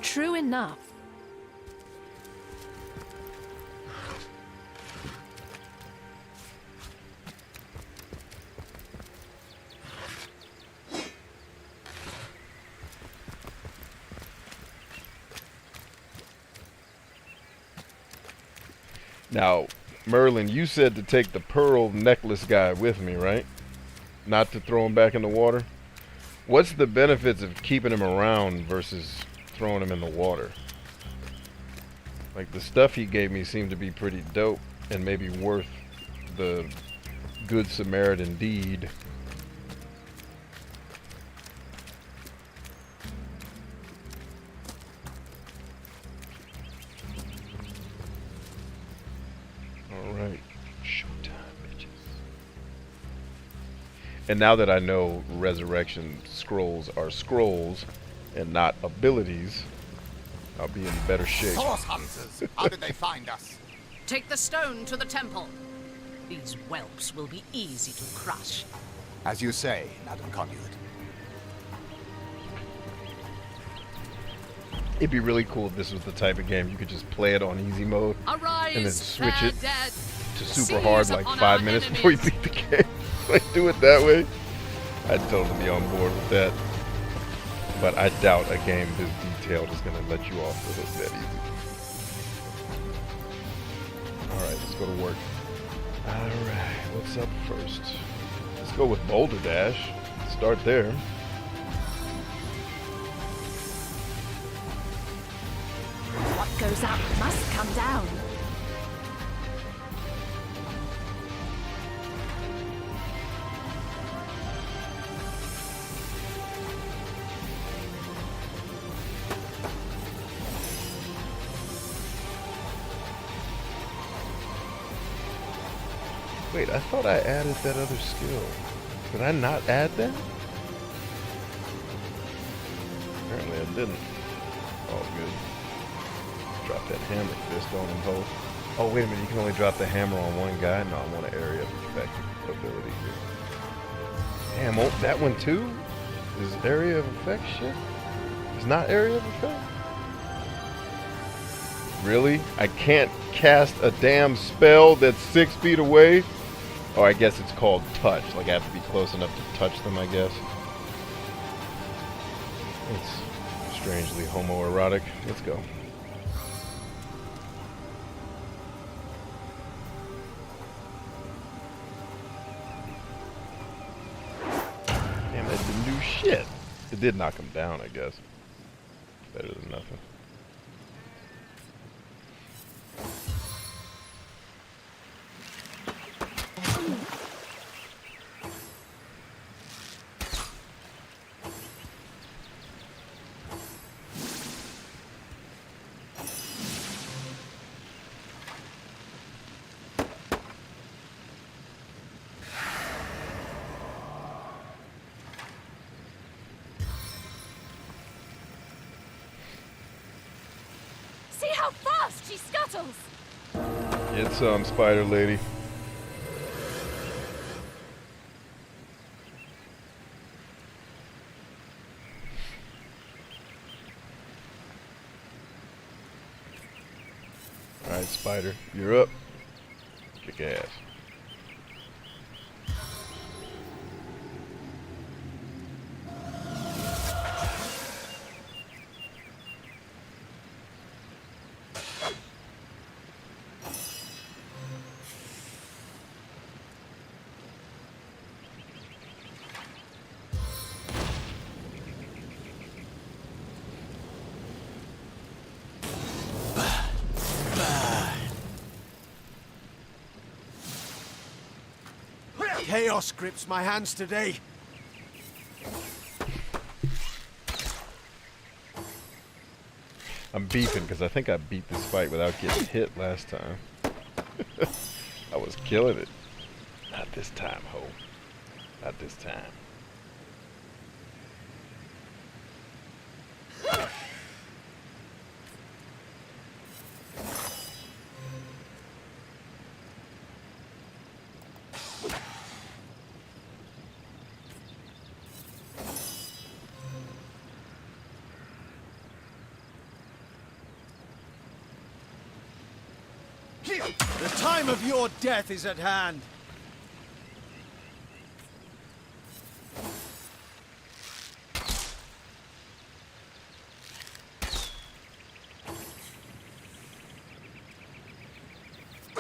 Speaker 6: True enough.
Speaker 1: Now, Merlin, you said to take the pearl necklace guy with me, right? Not to throw him back in the water? What's the benefits of keeping him around versus throwing him in the water? Like, the stuff he gave me seemed to be pretty dope and maybe worth the Good Samaritan deed. Alright, showtime, bitches. And now that I know resurrection scrolls are scrolls and not abilities, I'll be in better shape.
Speaker 8: Source hunters! How did they find us?
Speaker 7: Take the stone to the temple. These whelps will be easy to crush.
Speaker 8: As you say, Madam Conduit.
Speaker 1: It'd be really cool if this was the type of game you could just play it on easy mode
Speaker 7: Arise,
Speaker 1: and then switch
Speaker 7: fair
Speaker 1: it
Speaker 7: dead.
Speaker 1: to super
Speaker 7: Seize
Speaker 1: hard like
Speaker 7: upon
Speaker 1: 5
Speaker 7: our
Speaker 1: minutes before you
Speaker 7: enemies.
Speaker 1: beat the game. Like, do it that way. I'd totally be on board with that. But I doubt a game this detailed is going to let you off the hook that easy. Alright, let's go to work. Alright, what's up first? Let's go with Boulder Dash. Start there.
Speaker 6: What goes up must come down.
Speaker 1: Wait, I thought I added that other skill. Did I not add that? Apparently I didn't. Oh, good. Drop that hammer fist on them both. Oh, wait a minute. You can only drop the hammer on one guy? No, I want an area of effect ability here. Damn, oh, that one too? Is area of effect shit? It's not area of effect? Really? I can't cast a damn spell that's 6 feet away? Or I guess it's called touch. Like I have to be close enough to touch them, I guess. It's strangely homoerotic. Let's go. Damn, that didn't do shit. It did knock him down, I guess. Better than nothing.
Speaker 6: See how fast she scuttles!
Speaker 1: Get some, Spider Lady. Alright, Spider, you're up. Kick ass.
Speaker 4: Chaos grips my hands today.
Speaker 1: I'm beefing because I think I beat this fight without getting hit last time. I was killing it. Not this time, ho. Not this time.
Speaker 4: The time of your death is at hand.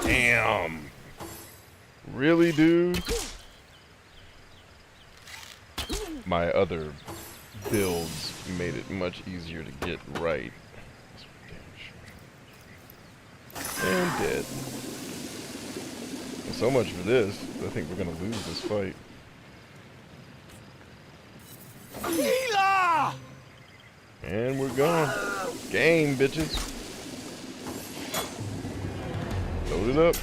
Speaker 1: Damn. Really, dude? My other builds made it much easier to get right. And dead. So much for this. I think we're gonna lose this fight.
Speaker 4: Healer!
Speaker 1: And we're gone. Game, bitches. Load it up.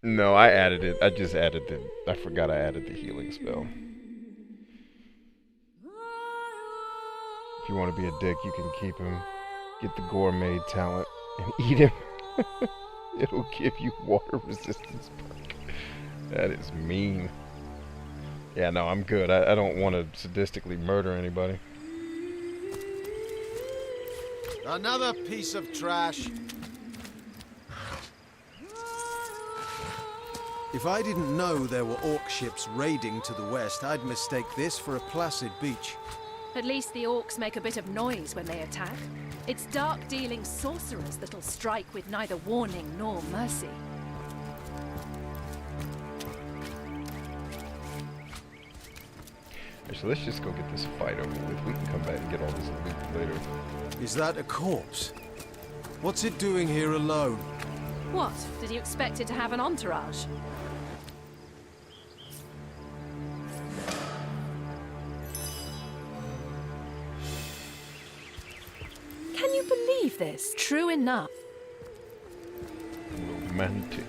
Speaker 1: No, I added it. I just added the... I forgot I added the healing spell. If you want to be a dick, you can keep him. Get the gourmet talent and eat him. It'll give you water resistance perk. That is mean. Yeah, no, I'm good. I don't want to sadistically murder anybody.
Speaker 4: Another piece of trash. If I didn't know there were orc ships raiding to the west, I'd mistake this for a placid beach.
Speaker 6: At least the orcs make a bit of noise when they attack. It's dark-dealing sorcerers that'll strike with neither warning nor mercy.
Speaker 1: So let's just go get this fight over with. We can come back and get all this loot later.
Speaker 4: Is that a corpse? What's it doing here alone?
Speaker 6: What? Did you expect it to have an entourage? believe this? True enough.
Speaker 1: Romantic.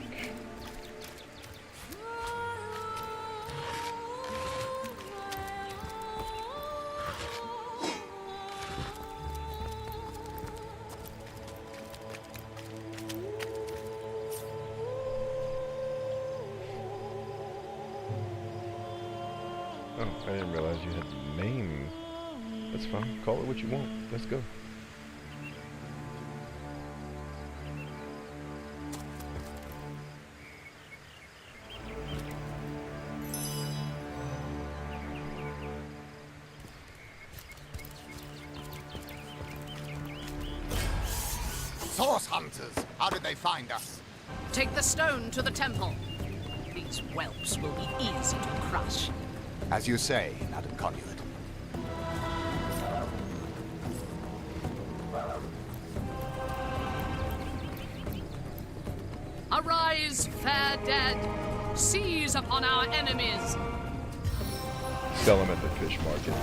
Speaker 1: Oh, I didn't realize you had a name. That's fine. Call it what you want. Let's go.
Speaker 8: Source hunters! How did they find us?
Speaker 7: Take the stone to the temple. These whelps will be easy to crush.
Speaker 8: As you say, Madam Conduit.
Speaker 7: Arise, fair dead. Seize upon our enemies.
Speaker 1: Sell them at the fish market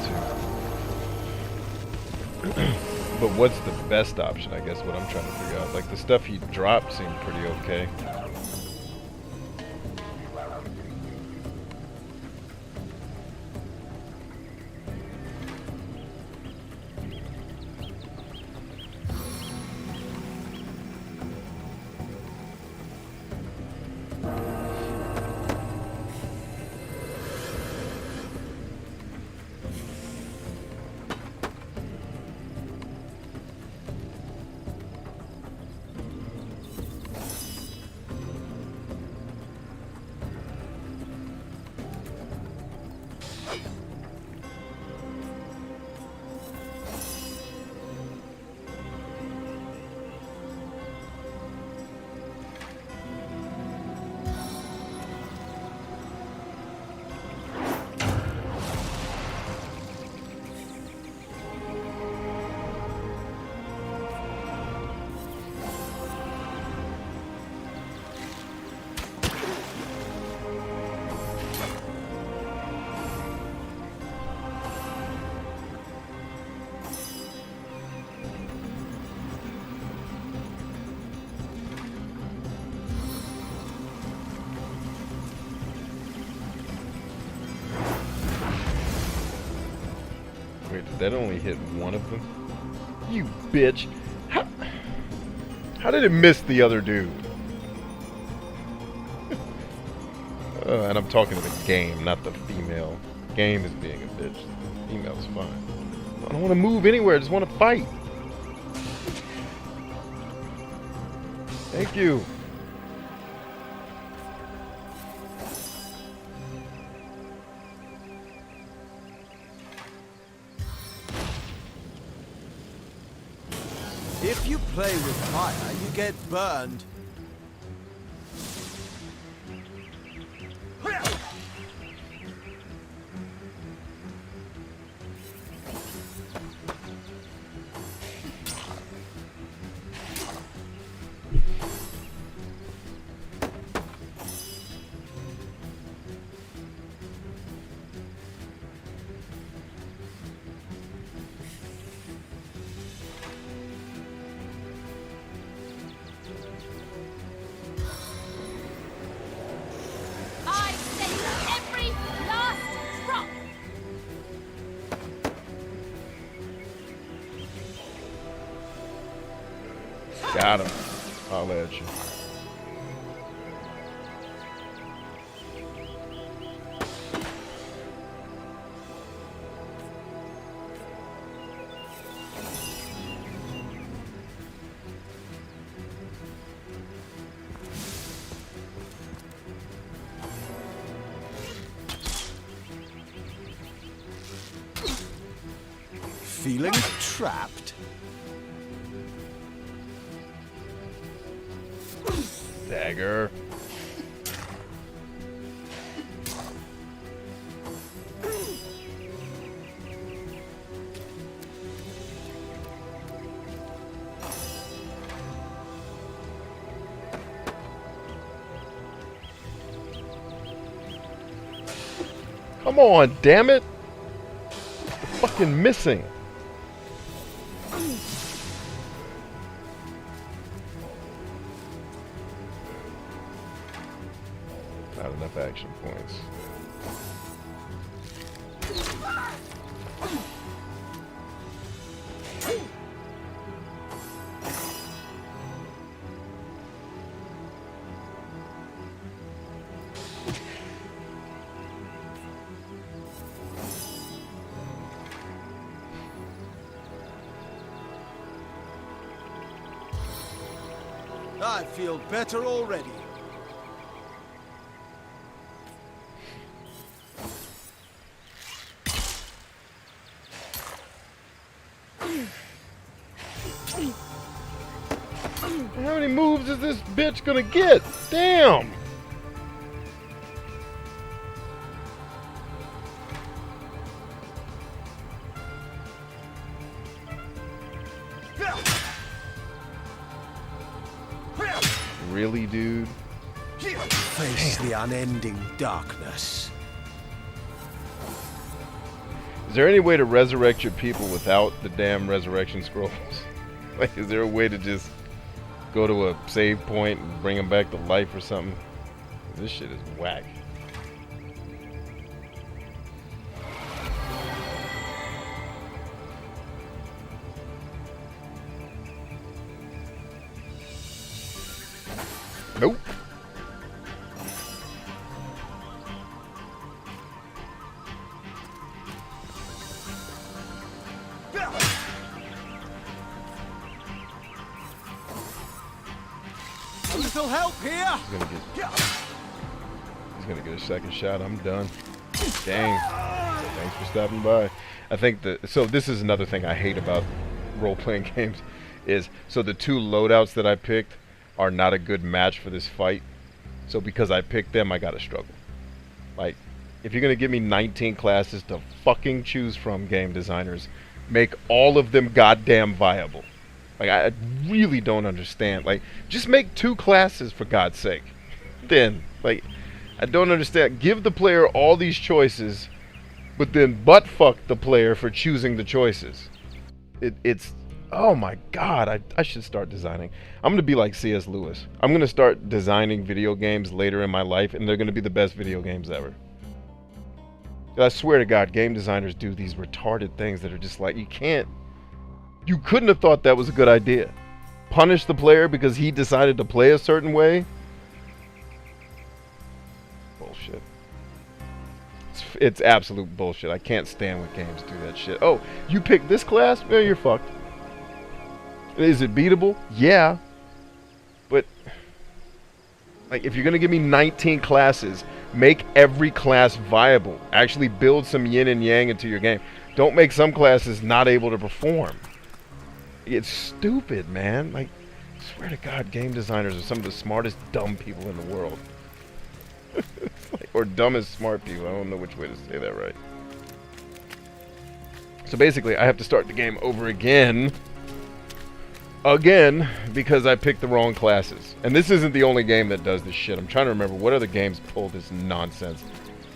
Speaker 1: too. But what's the best option? I guess what I'm trying to figure out. Like the stuff he dropped seemed pretty okay. Wait, did that only hit one of them? You bitch! How did it miss the other dude? And I'm talking to the game, not the female. Game is being a bitch. The female's fine. I don't want to move anywhere. I just want to fight. Thank you.
Speaker 4: If you play with fire, you get burned.
Speaker 6: I savor every last drop.
Speaker 1: Got him. I'll let you.
Speaker 4: Feeling trapped?
Speaker 1: Dagger. Come on, damn it! Fucking missing. enough action points.
Speaker 4: I feel better already.
Speaker 1: How many moves is this bitch gonna get? Damn! Really, dude?
Speaker 4: Face the unending darkness.
Speaker 1: Is there any way to resurrect your people without the damn resurrection scrolls? Like, is there a way to just go to a save point and bring them back to life or something? This shit is whack. Nope.
Speaker 4: A little help here.
Speaker 1: He's gonna get a second shot. I'm done. Dang. Thanks for stopping by. I think so this is another thing I hate about role-playing games is, so the two loadouts that I picked are not a good match for this fight. So because I picked them, I gotta struggle. Like, if you're gonna give me 19 classes to fucking choose from, game designers, make all of them goddamn viable. Like, I really don't understand. Like, just make 2 classes for God's sake. Then, like, I don't understand. Give the player all these choices, but then butt fuck the player for choosing the choices. It's oh my god, I should start designing. I'm gonna be like C.S. Lewis. I'm gonna start designing video games later in my life, and they're gonna be the best video games ever. I swear to God, game designers do these retarded things that are just like, you couldn't have thought that was a good idea. Punish the player because he decided to play a certain way? Bullshit. It's absolute bullshit. I can't stand when games do that shit. Oh, you picked this class? Well, you're fucked. Is it beatable? Yeah. But, like, if you're gonna give me 19 classes, make every class viable. Actually build some yin and yang into your game. Don't make some classes not able to perform. It's stupid, man. Like, I swear to God, game designers are some of the smartest dumb people in the world. Like, or dumbest smart people. I don't know which way to say that right. So basically, I have to start the game over again. Again, because I picked the wrong classes. And this isn't the only game that does this shit. I'm trying to remember what other games pull this nonsense.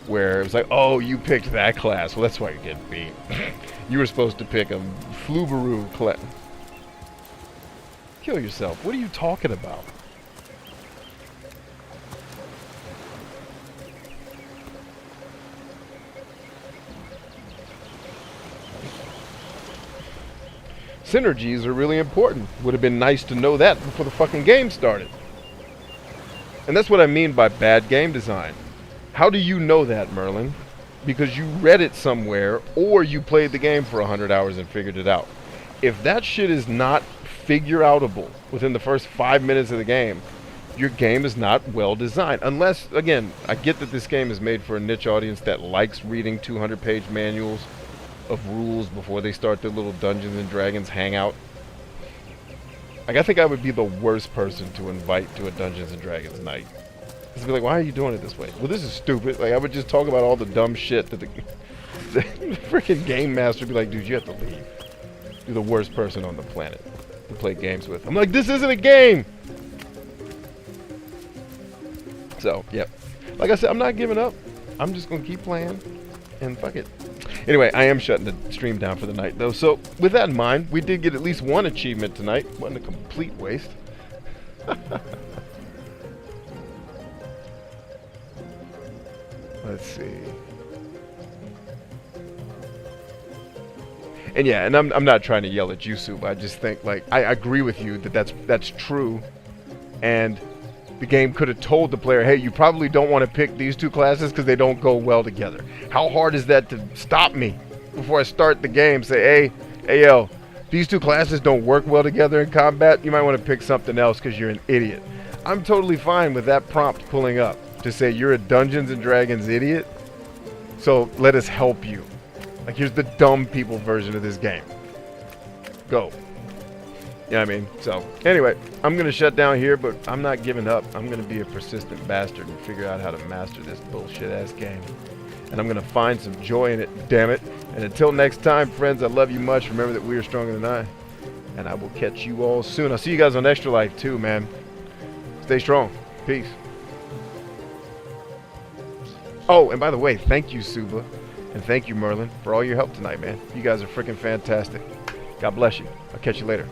Speaker 1: Where it was like, oh, you picked that class. Well, that's why you're getting beat. You were supposed to pick a Flubaroo class. Kill yourself. What are you talking about? Synergies are really important. Would have been nice to know that before the fucking game started. And that's what I mean by bad game design. How do you know that, Merlin? Because you read it somewhere, or you played the game for 100 hours and figured it out. If that shit is not figure-outable within the first 5 minutes of the game, your game is not well designed. Unless, again, I get that this game is made for a niche audience that likes reading 200-page manuals of rules before they start their little Dungeons and Dragons hangout. Like, I think I would be the worst person to invite to a Dungeons and Dragons night. Just be like, why are you doing it this way? Well, this is stupid. Like, I would just talk about all the dumb shit that the freaking game master would be like, dude, you have to leave. You're the worst person on the planet to play games with. I'm like, this isn't a game! So, yeah. Like I said, I'm not giving up. I'm just going to keep playing. And fuck it. Anyway, I am shutting the stream down for the night, though. So, with that in mind, we did get at least one achievement tonight. Wasn't a complete waste. Let's see. And yeah, and I'm not trying to yell at you, Sue, but I just think, like, I agree with you that that's true. And the game could have told the player, hey, you probably don't want to pick these two classes because they don't go well together. How hard is that to stop me before I start the game? Say, hey, yo, these two classes don't work well together in combat. You might want to pick something else because you're an idiot. I'm totally fine with that prompt pulling up to say you're a Dungeons and Dragons idiot. So let us help you. Like, here's the dumb people version of this game. Go. You know what I mean? So, anyway, I'm going to shut down here, but I'm not giving up. I'm going to be a persistent bastard and figure out how to master this bullshit-ass game. And I'm going to find some joy in it, damn it. And until next time, friends, I love you much. Remember that we are stronger than I. And I will catch you all soon. I'll see you guys on Extra Life, too, man. Stay strong. Peace. Oh, and by the way, thank you, Suba. And thank you, Merlin, for all your help tonight, man. You guys are freaking fantastic. God bless you. I'll catch you later.